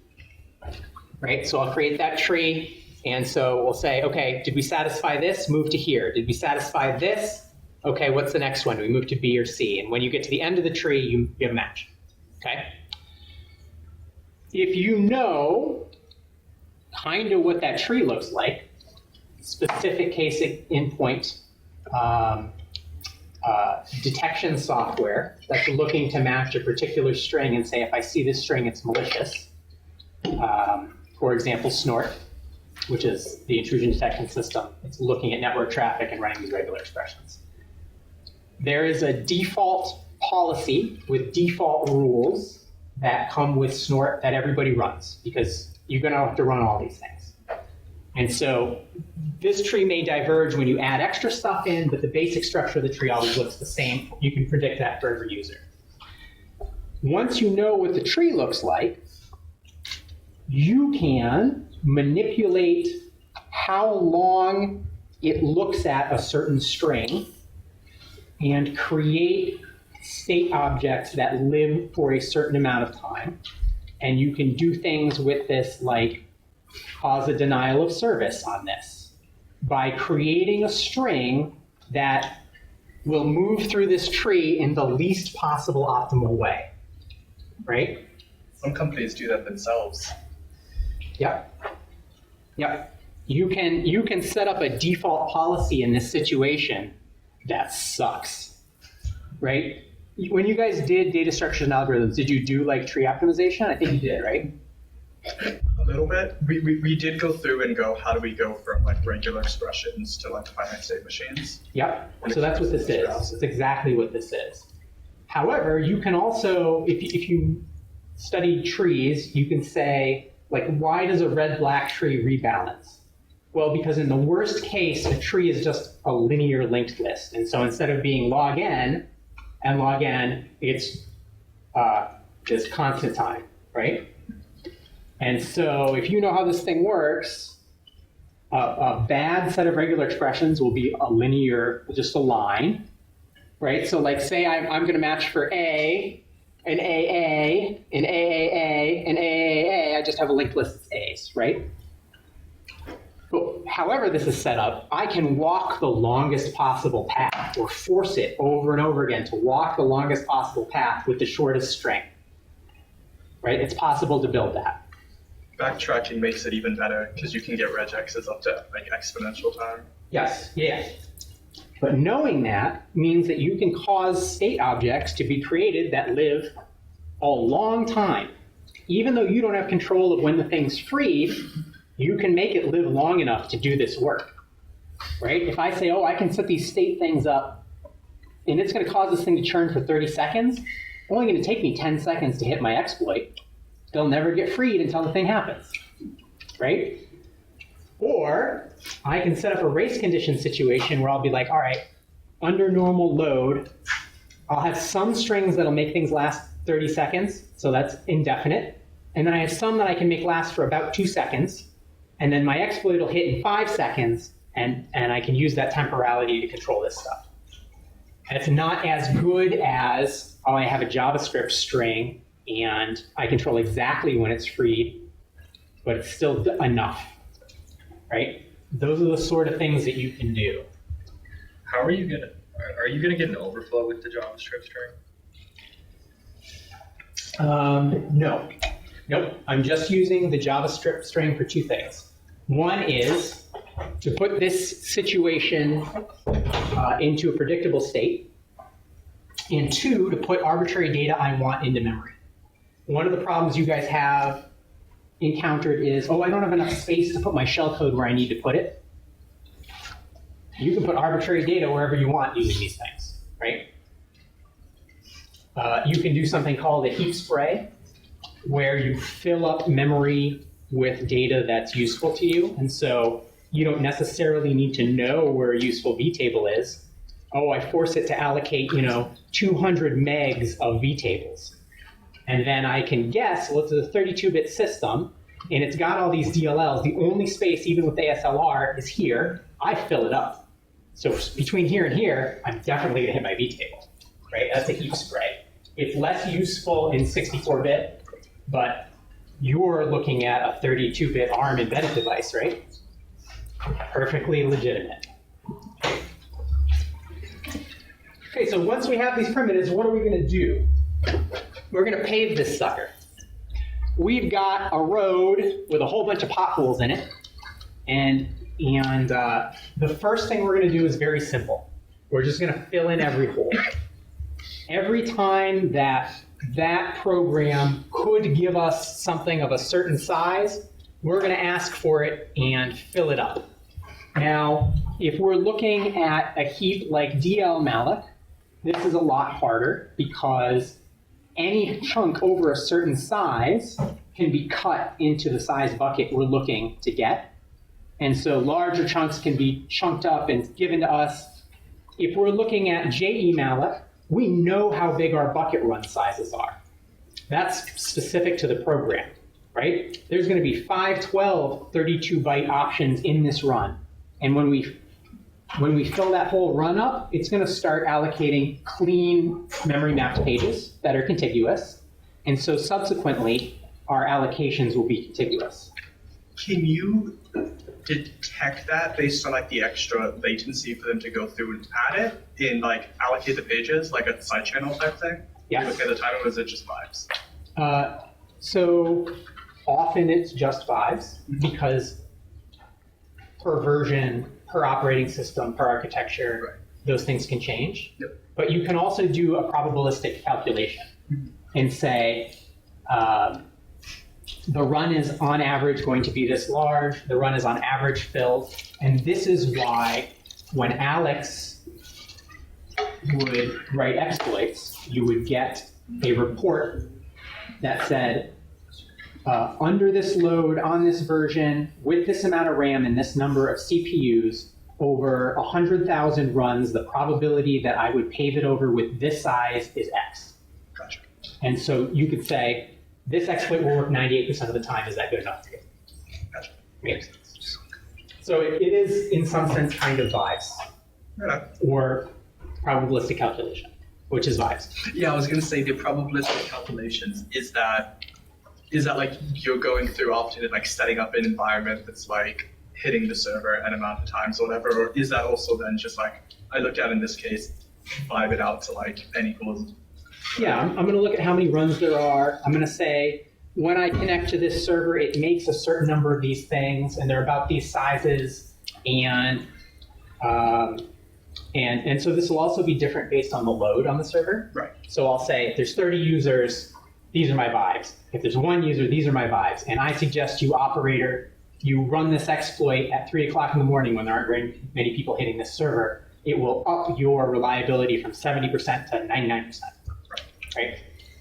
right? So I'll create that tree, and so we'll say, okay, did we satisfy this? Move to here. Did we satisfy this? Okay, what's the next one? Do we move to B or C? And when you get to the end of the tree, you have a match, okay? If you know kind of what that tree looks like, specific case endpoint detection software that's looking to match a particular string and say, if I see this string, it's malicious. For example, Snort, which is the intrusion detection system. It's looking at network traffic and running these regular expressions. There is a default policy with default rules that come with Snort that everybody runs, because you're going to have to run all these things. And so this tree may diverge when you add extra stuff in, but the basic structure of the tree always looks the same. You can predict that for every user. Once you know what the tree looks like, you can manipulate how long it looks at a certain string and create state objects that live for a certain amount of time. And you can do things with this like cause a denial of service on this by creating a string that will move through this tree in the least possible optimal way, right? Some companies do that themselves. Yep. Yep. You can set up a default policy in this situation that sucks, right? When you guys did data structures and algorithms, did you do like tree optimization? I think you did, right? A little bit. We did go through and go, how do we go from like regular expressions to like finite state machines? Yep. So that's what this is. It's exactly what this is. However, you can also, if you study trees, you can say, like, why does a red-black tree rebalance? Well, because in the worst case, a tree is just a linear linked list. And so instead of being log n and log n, it's just constant time, right? And so if you know how this thing works, a bad set of regular expressions will be a linear, just a line, right? So like say I'm going to match for A, and AA, and AAA, and AAA, I just have a linked list of A's, right? But however this is set up, I can walk the longest possible path, or force it over and over again to walk the longest possible path with the shortest string, right? It's possible to build that. Backtracking makes it even better because you can get regexes up to like exponential time. Yes, yeah. But knowing that means that you can cause state objects to be created that live a long time. Even though you don't have control of when the thing's freed, you can make it live long enough to do this work. right? If I say, oh, I can set these state things up, and it's going to cause this thing to churn for 30 seconds, it's only going to take me 10 seconds to hit my exploit. They'll never get freed until the thing happens, right? Or I can set up a race condition situation where I'll be like, all right, under normal load, I'll have some strings that'll make things last 30 seconds, so that's indefinite. And then I have some that I can make last for about 2 seconds. And then my exploit will hit in 5 seconds, and I can use that temporality to control this stuff. And it's not as good as, oh, I have a JavaScript string, and I control exactly when it's freed, but it's still enough, right? Those are the sort of things that you can do. How are you gonna get an overflow with the JavaScript string? No. Nope. I'm just using the JavaScript string for 2 things. One is to put this situation into a predictable state, and 2, to put arbitrary data I want into memory. One of the problems you guys have encountered is, oh, I don't have enough space to put my shellcode where I need to put it. You can put arbitrary data wherever you want using these things, right? You can do something called a heap spray, where you fill up memory with data that's useful to you. And so you don't necessarily need to know where a useful vtable is. Oh, I force it to allocate, 200 megs of vtables. And then I can guess, well, it's a 32-bit system, and it's got all these DLLs. The only space, even with ASLR, is here. I fill it up. So between here and here, I'm definitely going to hit my vtable, right? That's a heap spray. It's less useful in 64-bit, but you're looking at a 32-bit ARM embedded device, right? Perfectly legitimate. Okay, so once we have these primitives, what are we going to do? We're going to pave this sucker. We've got a road with a whole bunch of potholes in it, and the first thing we're going to do is very simple. We're just going to fill in every hole. Every time that program could give us something of a certain size, we're going to ask for it and fill it up. Now, if we're looking at a heap like dlmalloc, this is a lot harder because any chunk over a certain size can be cut into the size bucket we're looking to get. And so larger chunks can be chunked up and given to us. If we're looking at jemalloc, we know how big our bucket run sizes are. That's specific to the program, right? There's going to be 5, 12, 32-byte options in this run. And when we fill that whole run up, it's going to start allocating clean memory mapped pages that are contiguous. And so subsequently, our allocations will be contiguous. Can you detect that based on like the extra latency for them to go through and add it in like allocate the pages, like a side channel type thing? Yes. You look at the time, or is it just vibes? So often it's just vibes because per version, per operating system, per architecture, Right. those things can change. Yep. But you can also do a probabilistic calculation and say, the run is on average going to be this large, the run is on average filled, and this is why when Alex would write exploits, you would get a report that said, under this load, on this version, with this amount of RAM and this number of CPUs, over 100,000 runs, the probability that I would pave it over with this size is X. Gotcha. And so you could say, this exploit will work 98% of the time. Is that good enough for you? Gotcha. Makes sense. So it is, in some sense, kind of vibes, Yeah. or probabilistic calculation, which is vibes. Yeah, I was gonna say the probabilistic calculations, is that like you're going through often like setting up an environment that's like hitting the server an amount of times or whatever, or is that also then just like, I looked at in this case, vibe it out to like n equals. Yeah, I'm going to look at how many runs there are. I'm going to say, when I connect to this server, it makes a certain number of these things, and they're about these sizes, and so this will also be different based on the load on the server. Right. So I'll say, if there's 30 users, these are my vibes. If there's 1 user, these are my vibes. And I suggest you, operator, you run this exploit at 3 o'clock in the morning when there aren't very many people hitting this server, it will up your reliability from 70% to 99%, right?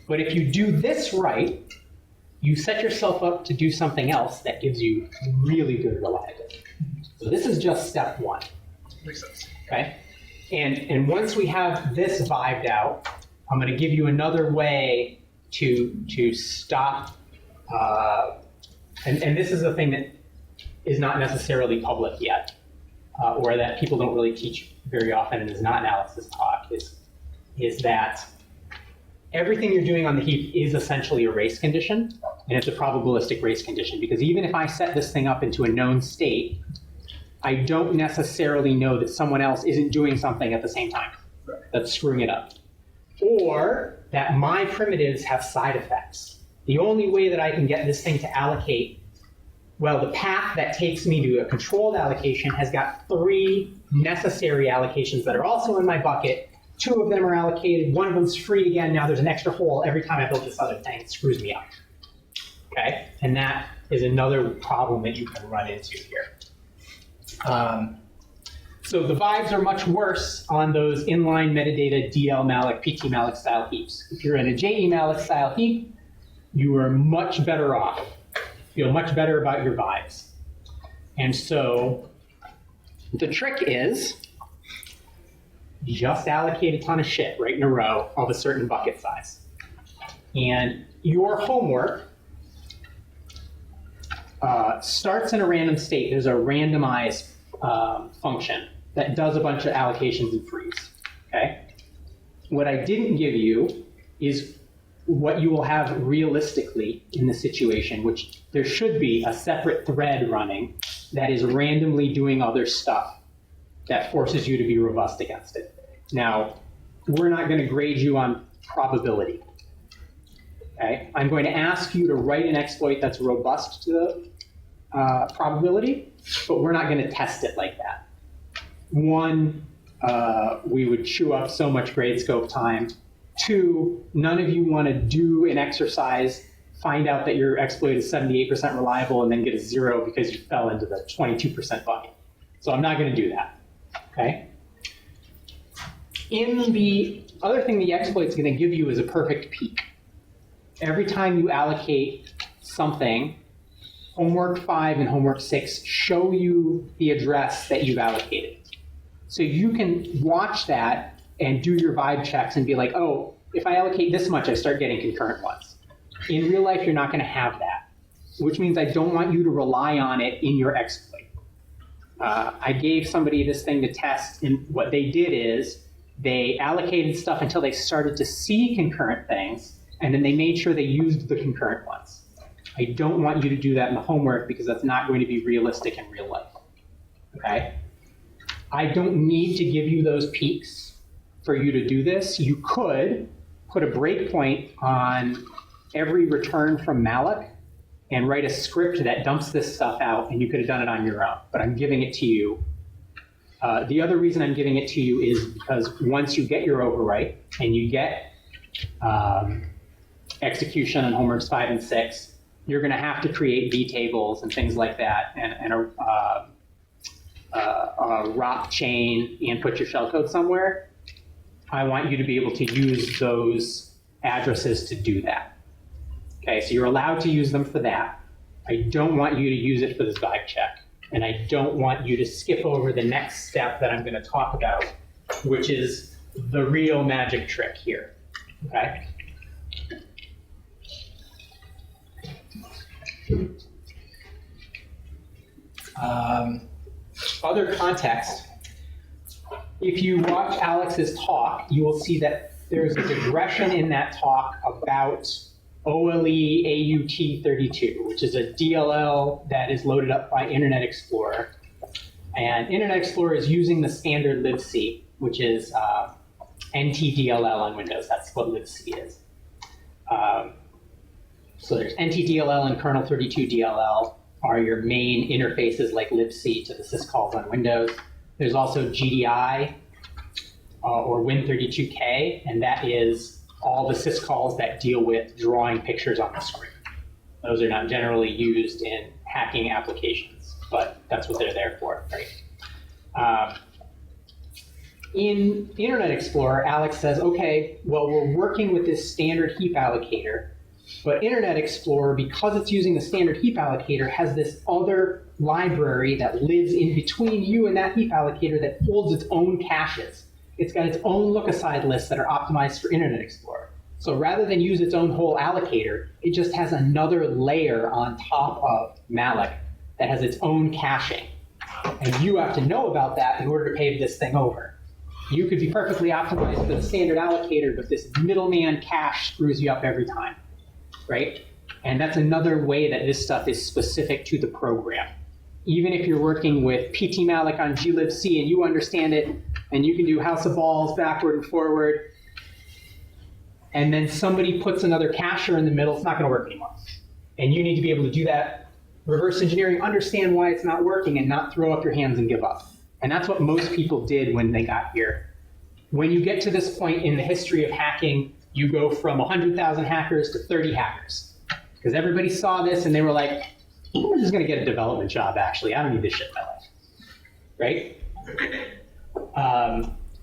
But if you do this right, you set yourself up to do something else that gives you really good reliability. So this is just step one. Makes sense. Okay? And once we have this vibed out, I'm going to give you another way to stop. And this is a thing that is not necessarily public yet, or that people don't really teach very often and is not analysis talk, is that everything you're doing on the heap is essentially a race condition, and it's a probabilistic race condition, because even if I set this thing up into a known state, I don't necessarily know that someone else isn't doing something at the same time that's screwing it up, or that my primitives have side effects. The only way that I can get this thing to allocate, well, the path that takes me to a controlled allocation has got 3 necessary allocations that are also in my bucket. 2 of them are allocated, 1 of them's free again. Now there's an extra hole every time I build this other thing. It screws me up. Okay? And that is another problem that you can run into here. So the vibes are much worse on those inline metadata DL malloc, PT malloc style heaps. If you're in a JE malloc style heap, you are much better off. Feel much better about your vibes. And so the trick is just allocate a ton of shit right in a row of a certain bucket size. And your homework starts in a random state. There's a randomize function that does a bunch of allocations and frees. Okay? What I didn't give you is what you will have realistically in the situation, which there should be a separate thread running that is randomly doing other stuff that forces you to be robust against it. Now, we're not going to grade you on probability. Okay? I'm going to ask you to write an exploit that's robust to the probability, but we're not going to test it like that. 1, we would chew up so much grade scope time. 2, none of you want to do an exercise, find out that your exploit is 78% reliable, and then get a 0 because you fell into the 22% bucket. So I'm not going to do that. Okay? In the other thing the exploit's going to give you is a perfect peak. Every time you allocate something, homework 5 and homework 6 show you the address that you've allocated. So you can watch that and do your vibe checks and be like, oh, if I allocate this much, I start getting concurrent ones. In real life, you're not going to have that, which means I don't want you to rely on it in your exploit. I gave somebody this thing to test, and what they did is they allocated stuff until they started to see concurrent things, and then they made sure they used the concurrent ones. I don't want you to do that in the homework because that's not going to be realistic in real life. Okay? I don't need to give you those peaks for you to do this. You could put a breakpoint on every return from malloc and write a script that dumps this stuff out, and you could have done it on your own, but I'm giving it to you. The other reason I'm giving it to you is because once you get your overwrite and you get execution on homeworks 5 and 6, you're going to have to create vtables and things like that, and a ROP chain, and put your shellcode somewhere. I want you to be able to use those addresses to do that. Okay, so you're allowed to use them for that. I don't want you to use it for this vibe check. And I don't want you to skip over the next step that I'm going to talk about, which is the real magic trick here. Okay? Other context. If you watch Alex's talk, you will see that there's a digression in that talk about OLE AUT32, which is a DLL that is loaded up by Internet Explorer. And Internet Explorer is using the standard libc, which is NTDLL on Windows. That's what libc is. So there's NTDLL and kernel 32 DLL are your main interfaces like libc to the syscalls on Windows. There's also GDI or Win32K, and that is all the syscalls that deal with drawing pictures on the screen. Those are not generally used in hacking applications, but that's what they're there for, right? In Internet Explorer, Alex says, okay, well, we're working with this standard heap allocator, but Internet Explorer, because it's using the standard heap allocator, has this other library that lives in between you and that heap allocator that holds its own caches. It's got its own look-aside lists that are optimized for Internet Explorer. So rather than use its own whole allocator, it just has another layer on top of malloc that has its own caching. And you have to know about that in order to pave this thing over. You could be perfectly optimized for the standard allocator, but this middleman cache screws you up every time, right? And that's another way that this stuff is specific to the program. Even if you're working with ptmalloc on glibc and you understand it, and you can do house of balls backward and forward, and then somebody puts another cacher in the middle, it's not gonna work anymore. And you need to be able to do that reverse engineering, understand why it's not working, and not throw up your hands and give up. And that's what most people did when they got here. When you get to this point in the history of hacking, you go from 100,000 hackers to 30 hackers. Because everybody saw this and they were like, I'm just gonna get a development job actually, I don't need this shit in my life, right?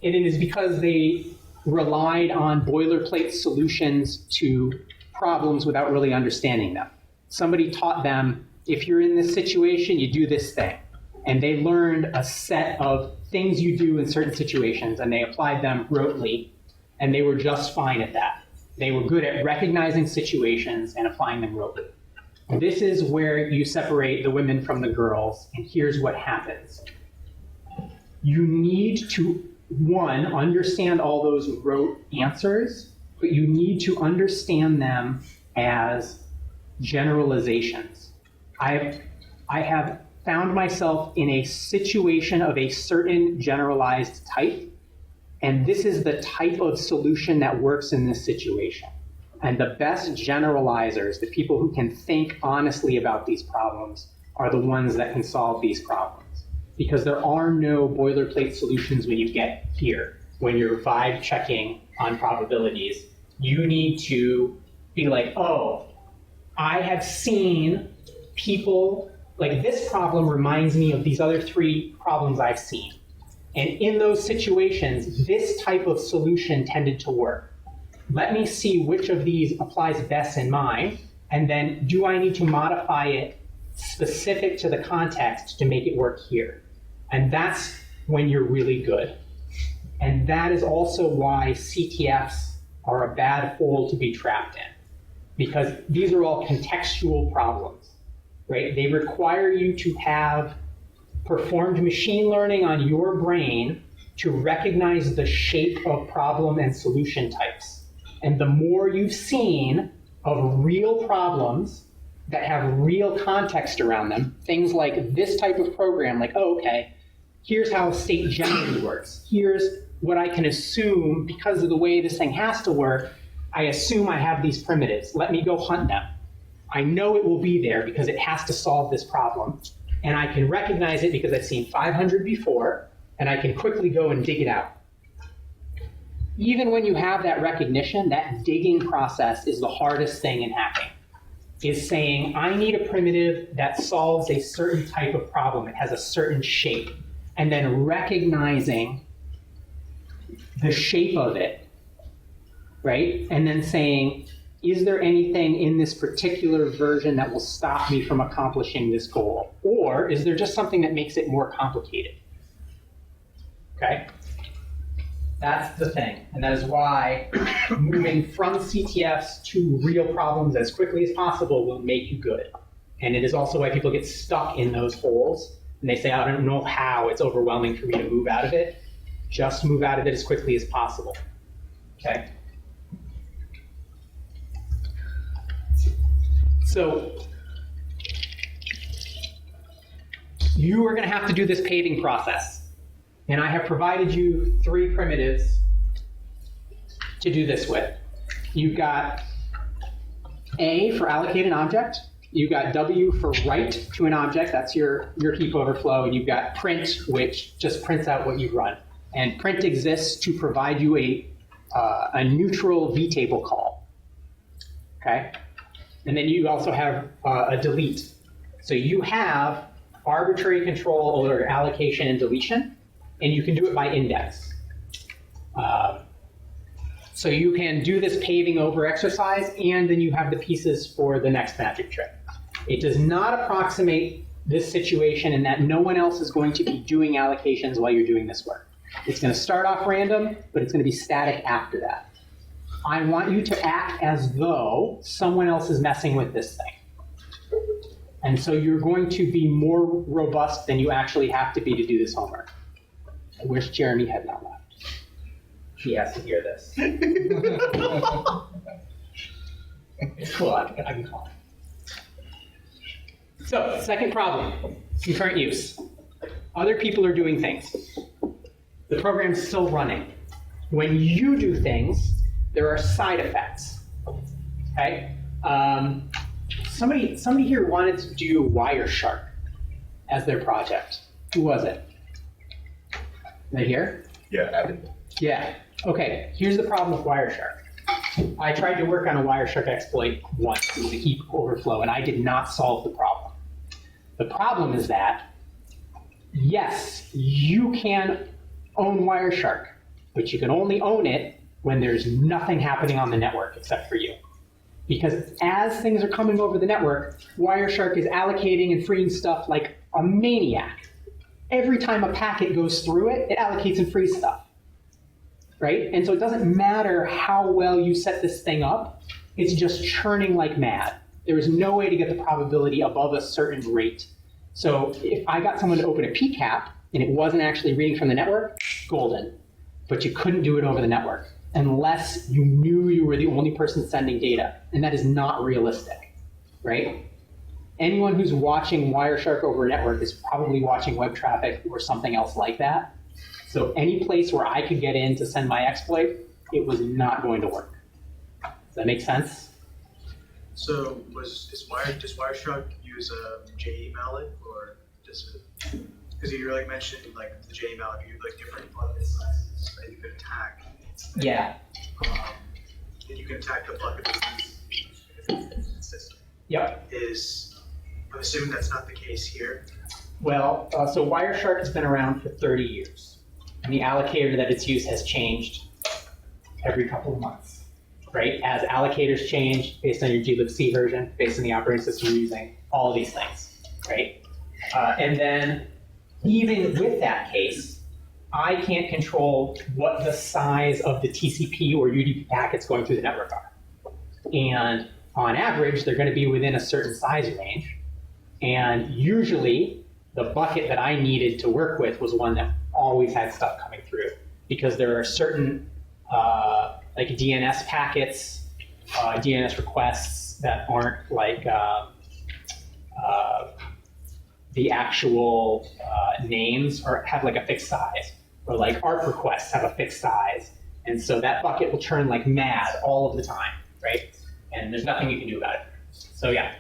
And it is because they relied on boilerplate solutions to problems without really understanding them. Somebody taught them, if you're in this situation, you do this thing. And they learned a set of things you do in certain situations, and they applied them rotely, and they were just fine at that. They were good at recognizing situations and applying them rotely. This is where you separate the women from the girls, and here's what happens. You need to, one, understand all those rote answers, but you need to understand them as generalizations. I have found myself in a situation of a certain generalized type, and this is the type of solution that works in this situation. And the best generalizers, the people who can think honestly about these problems, are the ones that can solve these problems. Because there are no boilerplate solutions when you get here. When you're vibe checking on probabilities, you need to be like, oh, I have seen people, like this problem reminds me of these other 3 problems I've seen. And in those situations, this type of solution tended to work. Let me see which of these applies best in mine, and then do I need to modify it specific to the context to make it work here? And that's when you're really good. And that is also why CTFs are a bad hole to be trapped in, because these are all contextual problems, right? They require you to have performed machine learning on your brain to recognize the shape of problem and solution types. And the more you've seen of real problems that have real context around them, things like this type of program, like, oh, okay, here's how a state generally works. Here's what I can assume because of the way this thing has to work. I assume I have these primitives. Let me go hunt them. I know it will be there because it has to solve this problem. And I can recognize it because I've seen 500 before, and I can quickly go and dig it out. Even when you have that recognition, that digging process is the hardest thing in hacking, is saying, I need a primitive that solves a certain type of problem. It has a certain shape. And then recognizing the shape of it, right? And then saying, is there anything in this particular version that will stop me from accomplishing this goal? Or is there just something that makes it more complicated? Okay? That's the thing. And that is why moving from CTFs to real problems as quickly as possible will make you good. And it is also why people get stuck in those holes. And they say, I don't know how, it's overwhelming for me to move out of it. Just move out of it as quickly as possible. Okay? So you are going to have to do this paving process. And I have provided you 3 primitives to do this with. You've got A for allocate an object. You've got W for write to an object. That's your heap overflow. And you've got print, which just prints out what you've run. And print exists to provide you a neutral vtable call. Okay? And then you also have a delete. So you have arbitrary control over allocation and deletion, and you can do it by index. So you can do this paving over exercise, and then you have the pieces for the next magic trick. It does not approximate this situation in that no one else is going to be doing allocations while you're doing this work. It's going to start off random, but it's going to be static after that. I want you to act as though someone else is messing with this thing. And so you're going to be more robust than you actually have to be to do this homework. I wish Jeremy had not left. He has to hear this. It's cool, I can call him. So, second problem, concurrent use. Other people are doing things. The program's still running. When you do things, there are side effects, okay? Somebody here wanted to do Wireshark as their project. Who was it? Right here? Yeah, Evan. Yeah. Okay, here's the problem with Wireshark. I tried to work on a Wireshark exploit once with a heap overflow, and I did not solve the problem. The problem is that, yes, you can own Wireshark, but you can only own it when there's nothing happening on the network except for you. Because as things are coming over the network, Wireshark is allocating and freeing stuff like a maniac. Every time a packet goes through it, it allocates and frees stuff. Right? And so it doesn't matter how well you set this thing up, it's just churning like mad. There is no way to get the probability above a certain rate. So if I got someone to open a PCAP and it wasn't actually reading from the network, golden. But you couldn't do it over the network unless you knew you were the only person sending data. And that is not realistic, right? Anyone who's watching Wireshark over a network is probably watching web traffic or something else like that. So any place where I could get in to send my exploit, it was not going to work. Does that make sense? So does Wireshark use a JE mallet, or does it? Because you like mentioned like the JE mallet, you like different bucket sizes that you could attack. Yeah. And you can attack the bucket system. Yep. I'm assuming that's not the case here. Well, so Wireshark has been around for 30 years. And the allocator that it's used has changed every couple of months, right? As allocators change based on your glibc version, based on the operating system you're using, all of these things, right? And then even with that case, I can't control what the size of the TCP or UDP packets going through the network are. And on average, they're going to be within a certain size range. And usually, the bucket that I needed to work with was one that always had stuff coming through, because there are certain like DNS packets, DNS requests that aren't like the actual names or have like a fixed size, or like ARP requests have a fixed size, and so that bucket will churn like mad all of the time, right? And there's nothing you can do about it. So yeah.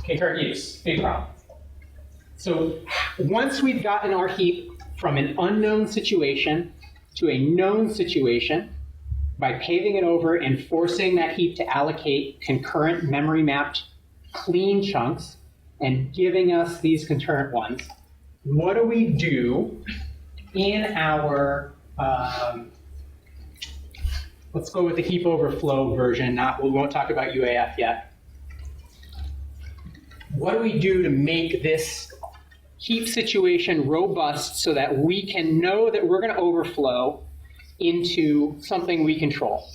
Concurrent use, big problem. So once we've gotten our heap from an unknown situation to a known situation, by paving it over and forcing that heap to allocate concurrent memory mapped clean chunks and giving us these concurrent ones, what do we do in our, let's go with the heap overflow version, we won't talk about UAF yet. What do we do to make this heap situation robust so that we can know that we're going to overflow into something we control?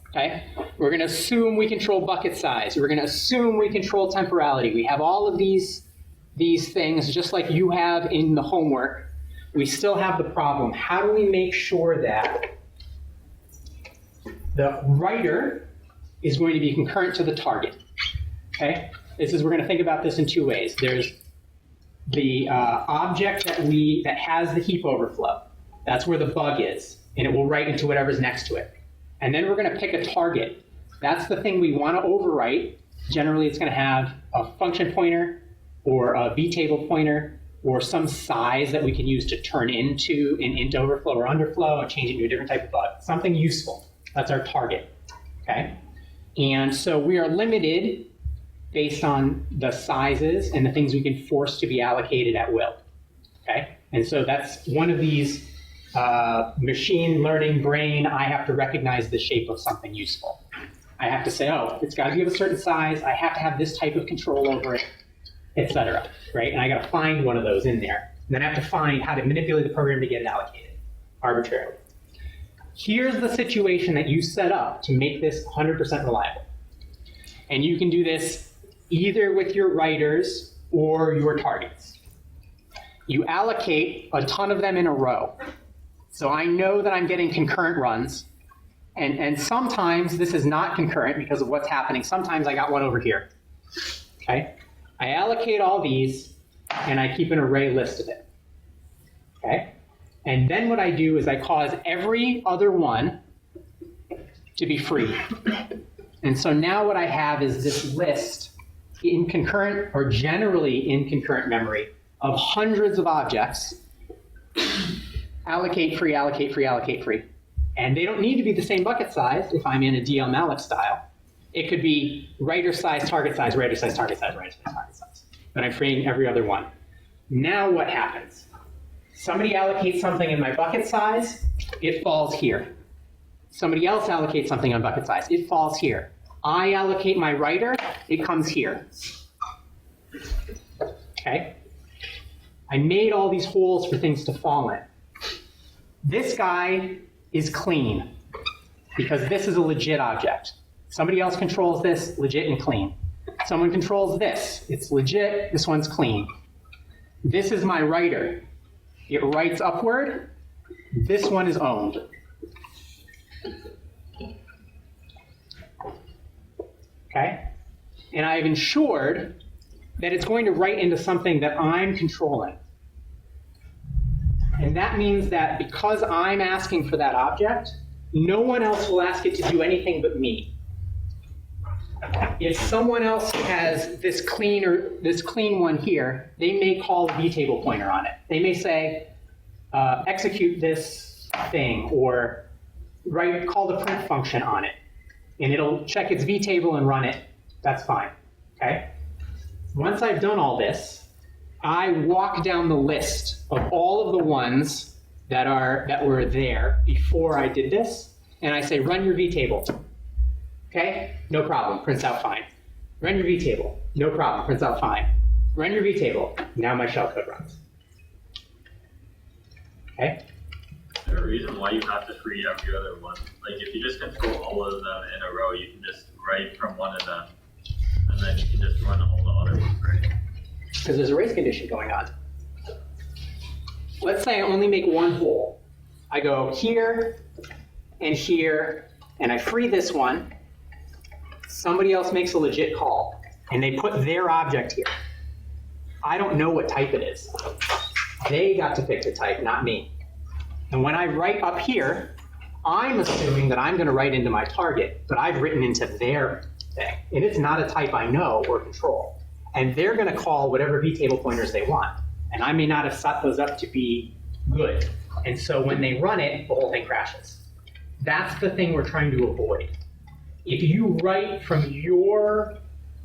Okay? We're going to assume we control bucket size. We're going to assume we control temporality. We have all of these things just like you have in the homework. We still have the problem. How do we make sure that the writer is going to be concurrent to the target? Okay? We're going to think about this in two ways. There's the object that has the heap overflow. That's where the bug is, and it will write into whatever's next to it. And then we're going to pick a target. That's the thing we want to overwrite. Generally, it's going to have a function pointer or a vtable pointer or some size that we can use to turn into an int overflow or underflow and change it to a different type of bug. Something useful. That's our target. Okay? And so we are limited based on the sizes and the things we can force to be allocated at will, okay? And so that's one of these machine learning brain, I have to recognize the shape of something useful. I have to say, oh, it's got to be of a certain size, I have to have this type of control over it, etc. Right? And I got to find one of those in there. And then I have to find how to manipulate the program to get it allocated arbitrarily. Here's the situation that you set up to make this 100% reliable. And you can do this either with your writers or your targets. You allocate a ton of them in a row. So I know that I'm getting concurrent runs. And sometimes this is not concurrent because of what's happening. Sometimes I got one over here. Okay? I allocate all these, and I keep an array list of it. Okay? And then what I do is I cause every other one to be free. And so now what I have is this list in concurrent, or generally in concurrent memory, of hundreds of objects. Allocate free, allocate free, allocate free. And they don't need to be the same bucket size if I'm in a DL malloc style. It could be writer size, target size, writer size, target size, writer size, target size. But I'm freeing every other one. Now what happens? Somebody allocates something in my bucket size, it falls here. Somebody else allocates something on bucket size, it falls here. I allocate my writer, it comes here. Okay? I made all these holes for things to fall in. This guy is clean because this is a legit object. Somebody else controls this, legit and clean. Someone controls this, it's legit, this one's clean. This is my writer. It writes upward, this one is owned. Okay? And I've ensured that it's going to write into something that I'm controlling. And that means that because I'm asking for that object, no one else will ask it to do anything but me. If someone else has this clean one here, they may call the vtable pointer on it. They may say, execute this thing, or call the print function on it. And it'll check its vtable and run it. That's fine. Okay? Once I've done all this, I walk down the list of all of the ones that were there before I did this, and I say, run your vtable. Okay? No problem, prints out fine. Run your vtable. No problem, prints out fine. Run your vtable. Now my shellcode runs. Okay? Is there a reason why you have to free every other one? Like if you just control all of them in a row, you can just write from one of them, and then you can just run all the other ones, right? Because there's a race condition going on. Let's say I only make one hole. I go here, and I free this one. Somebody else makes a legit call, and they put their object here. I don't know what type it is. They got to pick the type, not me. And when I write up here, I'm assuming that I'm going to write into my target, but I've written into their thing. And it's not a type I know or control. And they're going to call whatever vtable pointers they want. And I may not have set those up to be good. And so when they run it, the whole thing crashes. That's the thing we're trying to avoid. If you write from your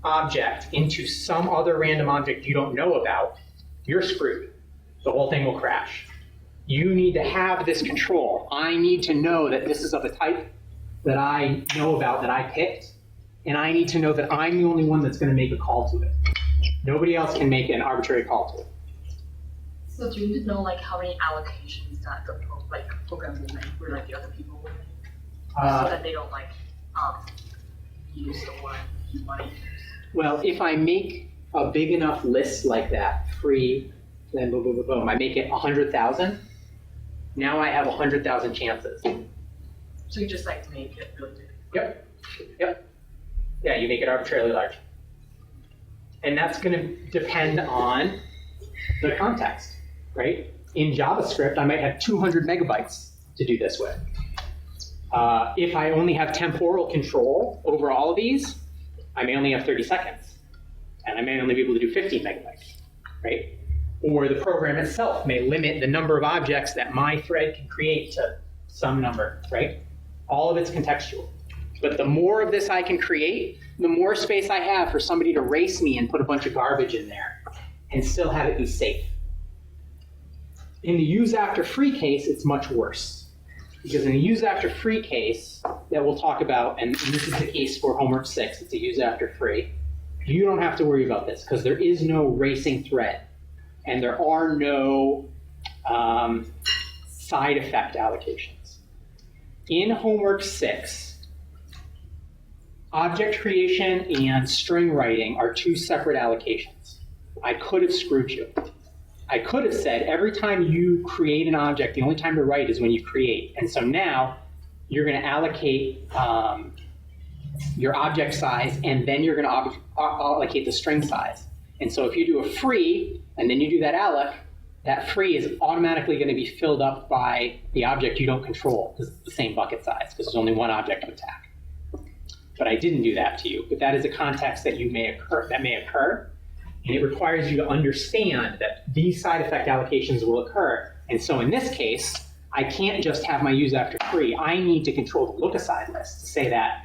object into some other random object you don't know about, you're screwed. The whole thing will crash. You need to have this control. I need to know that this is of a type that I know about, that I picked, and I need to know that I'm the only one that's going to make a call to it. Nobody else can make an arbitrary call to it. So do you need to know like how many allocations that the program will make, or like the other people will make, so that they don't like use the one you want to use? Well, if I make a big enough list like that, free, then boom, boom, boom, boom, I make it 100,000. Now I have 100,000 chances. So you just like make it really big. Yep. Yep. Yeah, you make it arbitrarily large. And that's going to depend on the context, right? In JavaScript, I might have 200 megabytes to do this with. If I only have temporal control over all of these, I may only have 30 seconds. And I may only be able to do 15 megabytes, right? Or the program itself may limit the number of objects that my thread can create to some number, right? All of it's contextual. But the more of this I can create, the more space I have for somebody to race me and put a bunch of garbage in there and still have it be safe. In the use after free case, it's much worse. Because in a use after free case that we'll talk about, and this is the case for homework 6, it's a use after free, you don't have to worry about this because there is no racing thread and there are no side effect allocations. In homework 6, object creation and string writing are 2 separate allocations. I could have screwed you. I could have said every time you create an object, the only time to write is when you create. And so now you're going to allocate your object size, and then you're going to allocate the string size. And so if you do a free, and then you do that alloc, that free is automatically going to be filled up by the object you don't control, because it's the same bucket size, because there's only one object to attack. But I didn't do that to you. But that is a context that may occur. And it requires you to understand that these side effect allocations will occur. And so in this case, I can't just have my use after free. I need to control the look-aside list to say that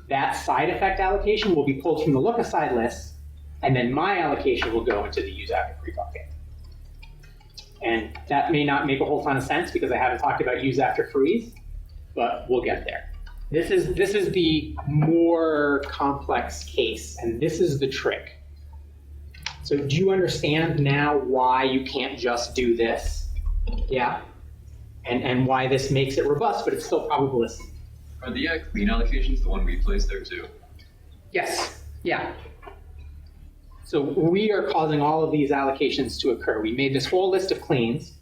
that side effect allocation will be pulled from the look-aside list, and then my allocation will go into the use after free bucket. And that may not make a whole ton of sense because I haven't talked about use after freeze, but we'll get there. This is the more complex case, and this is the trick. So do you understand now why you can't just do this? Yeah? And why this makes it robust, but it's still probabilistic. Are the clean allocations the one we placed there too? Yes, yeah. So we are causing all of these allocations to occur. We made this whole list of cleans.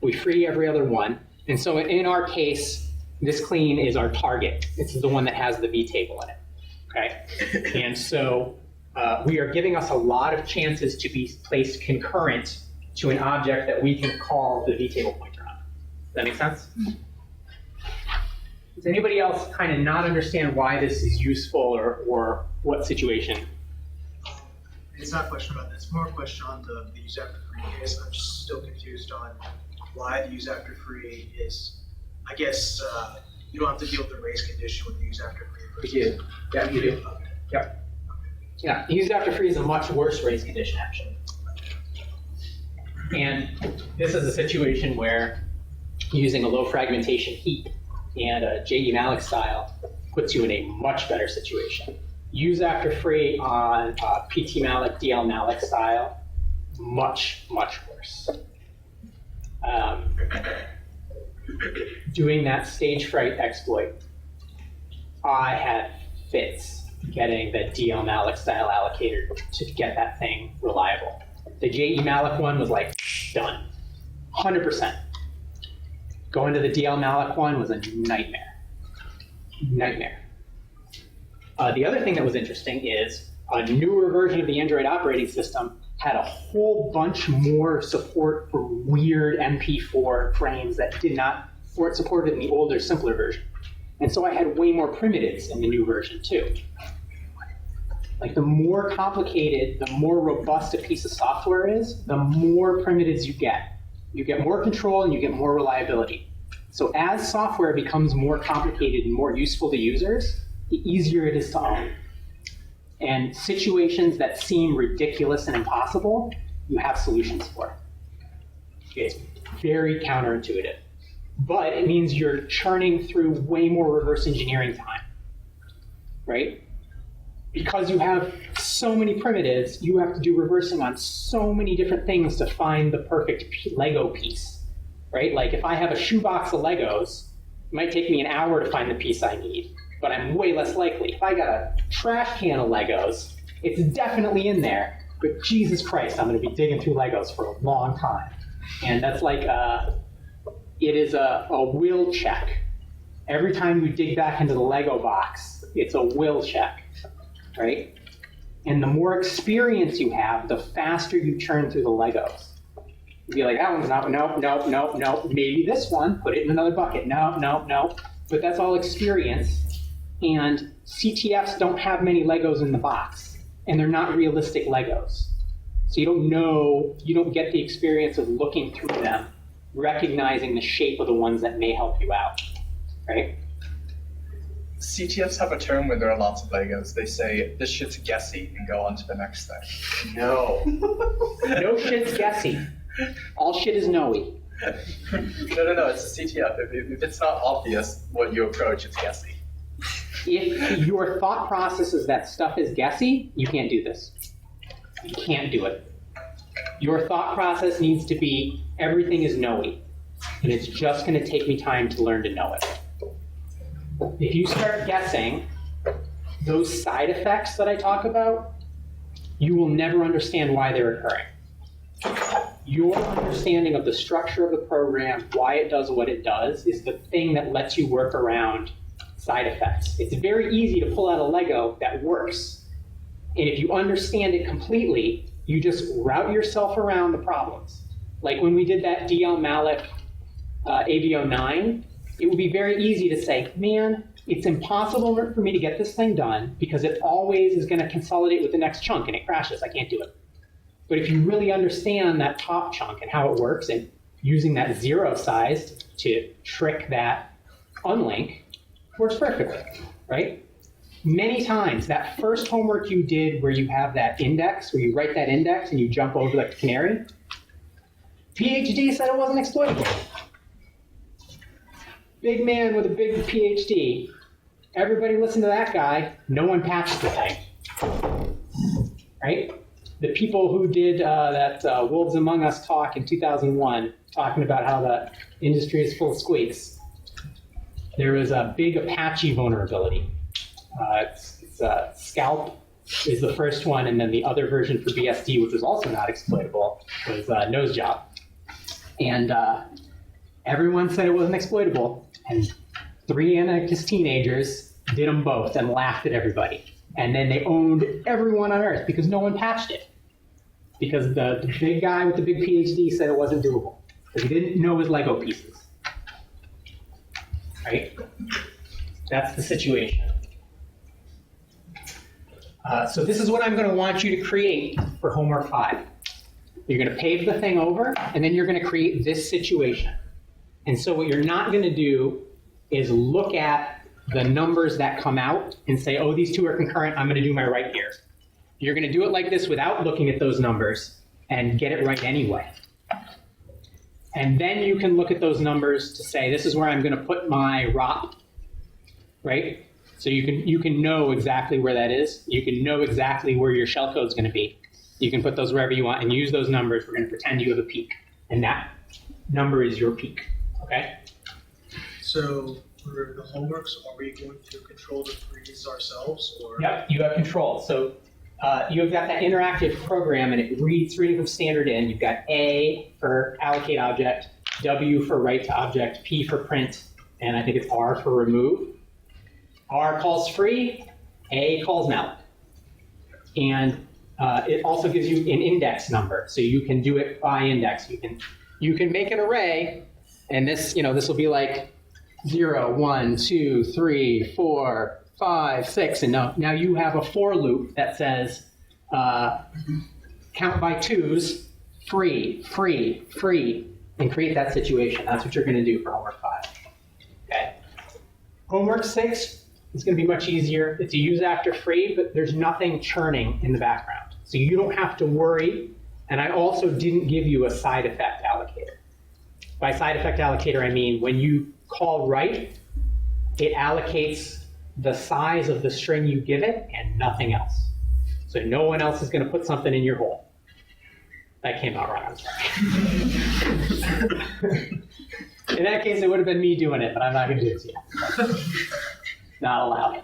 We free every other one. And so in our case, this clean is our target. It's the one that has the V table in it, okay? And so we are giving us a lot of chances to be placed concurrent to an object that we can call the V table pointer on. Does that make sense? Does anybody else kind of not understand why this is useful or what situation? It's not a question about this, it's more a question on the use after free case. I'm just still confused on why the use after free is, I guess, you don't have to deal with the race condition with the use after free. You do. Yeah, you do. Yep. Yeah, use after free is a much worse race condition, actually. And this is a situation where using a low fragmentation heap and a J.E. Malik style puts you in a much better situation. Use after free on PT Malik, DL Malik style, much, much worse. Doing that stage fright exploit, I had fits getting the DL Malik style allocator to get that thing reliable. The J.E. Malik one was like, done, 100%. Going to the DL Malik one was a nightmare. Nightmare. The other thing that was interesting is a newer version of the Android operating system had a whole bunch more support for weird MP4 frames that did not support it in the older, simpler version. And so I had way more primitives in the new version too. Like the more complicated, the more robust a piece of software is, the more primitives you get. You get more control and you get more reliability. So as software becomes more complicated and more useful to users, the easier it is to own. And situations that seem ridiculous and impossible, you have solutions for. It's very counterintuitive. But it means you're churning through way more reverse engineering time, right? Because you have so many primitives, you have to do reversing on so many different things to find the perfect Lego piece, right? Like if I have a shoebox of Legos, it might take me an hour to find the piece I need, but I'm way less likely. If I got a trash can of Legos, it's definitely in there, but Jesus Christ, I'm gonna be digging through Legos for a long time. And that's like, it is a will check. Every time you dig back into the Lego box, it's a will check, right? And the more experience you have, the faster you churn through the Legos. You'd be like, that one's not, no. Maybe this one, put it in another bucket. No. But that's all experience. And CTFs don't have many Legos in the box. And they're not realistic Legos. So you don't know, you don't get the experience of looking through them, recognizing the shape of the ones that may help you out, right? CTFs have a term when there are lots of Legos. They say, this shit's guessy, and go on to the next thing. No. No shit's guessy. All shit is knowy. No, it's a CTF. If it's not obvious what you approach, it's guessy. If your thought process is that stuff is guessy, you can't do this. You can't do it. Your thought process needs to be, everything is knowy, and it's just going to take me time to learn to know it. If you start guessing, those side effects that I talk about, you will never understand why they're occurring. Your understanding of the structure of the program, why it does what it does, is the thing that lets you work around side effects. It's very easy to pull out a Lego that works. And if you understand it completely, you just route yourself around the problems. Like when we did that DL Malik AV09, it would be very easy to say, man, it's impossible for me to get this thing done because it always is going to consolidate with the next chunk and it crashes. I can't do it. But if you really understand that top chunk and how it works and using that zero size to trick that unlink, works perfectly, right? Many times, that first homework you did where you have that index, where you write that index and you jump over like a canary, PhD said it wasn't exploitable. Big man with a big PhD. Everybody listened to that guy. No one patched the thing, right? The people who did that Wolves Among Us talk in 2001, talking about how the industry is full of squeaks, there was a big Apache vulnerability. Scalp is the first one, and then the other version for BSD, which was also not exploitable, was Nosejob. And everyone said it wasn't exploitable, and 3 anarchist teenagers did them both and laughed at everybody. And then they owned everyone on Earth because no one patched it. Because the big guy with the big PhD said it wasn't doable. Because he didn't know his Lego pieces. Right? That's the situation. So this is what I'm going to want you to create for homework 5. You're going to pave the thing over, and then you're going to create this situation. And so what you're not going to do is look at the numbers that come out and say, oh, these two are concurrent, I'm going to do my right here. You're going to do it like this without looking at those numbers and get it right anyway. And then you can look at those numbers to say, this is where I'm going to put my ROP, right? So you can know exactly where that is. You can know exactly where your shellcode is going to be. You can put those wherever you want and use those numbers. We're going to pretend you have a peak. And that number is your peak, okay? So for the homeworks, are we going to control the freeze ourselves? Or? Yep, you have control. So you've got that interactive program, and it reads 3 different standard in. You've got A for allocate object, W for write to object, P for print, and I think it's R for remove. R calls free, A calls malloc. And it also gives you an index number, so you can do it by index. You can make an array, and this will be like 0, 1, 2, 3, 4, 5, 6, and now you have a for loop that says count by 2s, free, free, free, and create that situation. That's what you're going to do for homework 5. Okay. Homework 6 is going to be much easier. It's a use after free, but there's nothing churning in the background. So you don't have to worry. And I also didn't give you a side effect allocator. By side effect allocator, I mean when you call write, it allocates the size of the string you give it and nothing else. So no one else is going to put something in your hole. That came out wrong, I'm sorry. In that case, it would have been me doing it, but I'm not going to do it to you. Not allowed.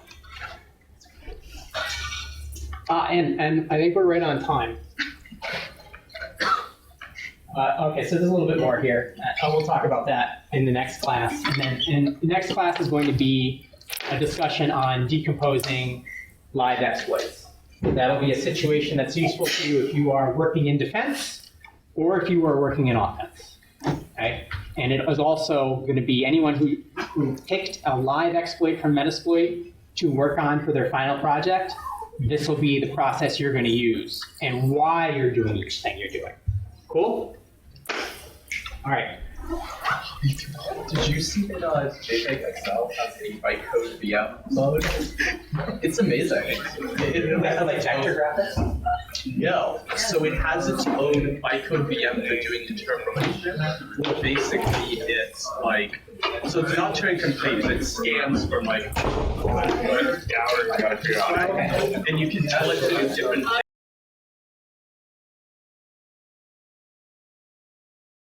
And I think we're right on time. Okay, so there's a little bit more here. We'll talk about that in the next class. And the next class is going to be a discussion on decomposing live exploits. That'll be a situation that's useful to you if you are working in defense or if you are working in offense. Okay? And it is also going to be anyone who picked a live exploit from Metasploit to work on for their final project. This will be the process you're going to use and why you're doing each thing you're doing. Cool? All right. Did you see that JPEG Excel has a bytecode VM mode? It's amazing. It has like vector graphics? No. So it has its own bytecode VM for doing interpolation. Where basically it's like, so it's not Turing complete, it scans for like, and you can tell it to do different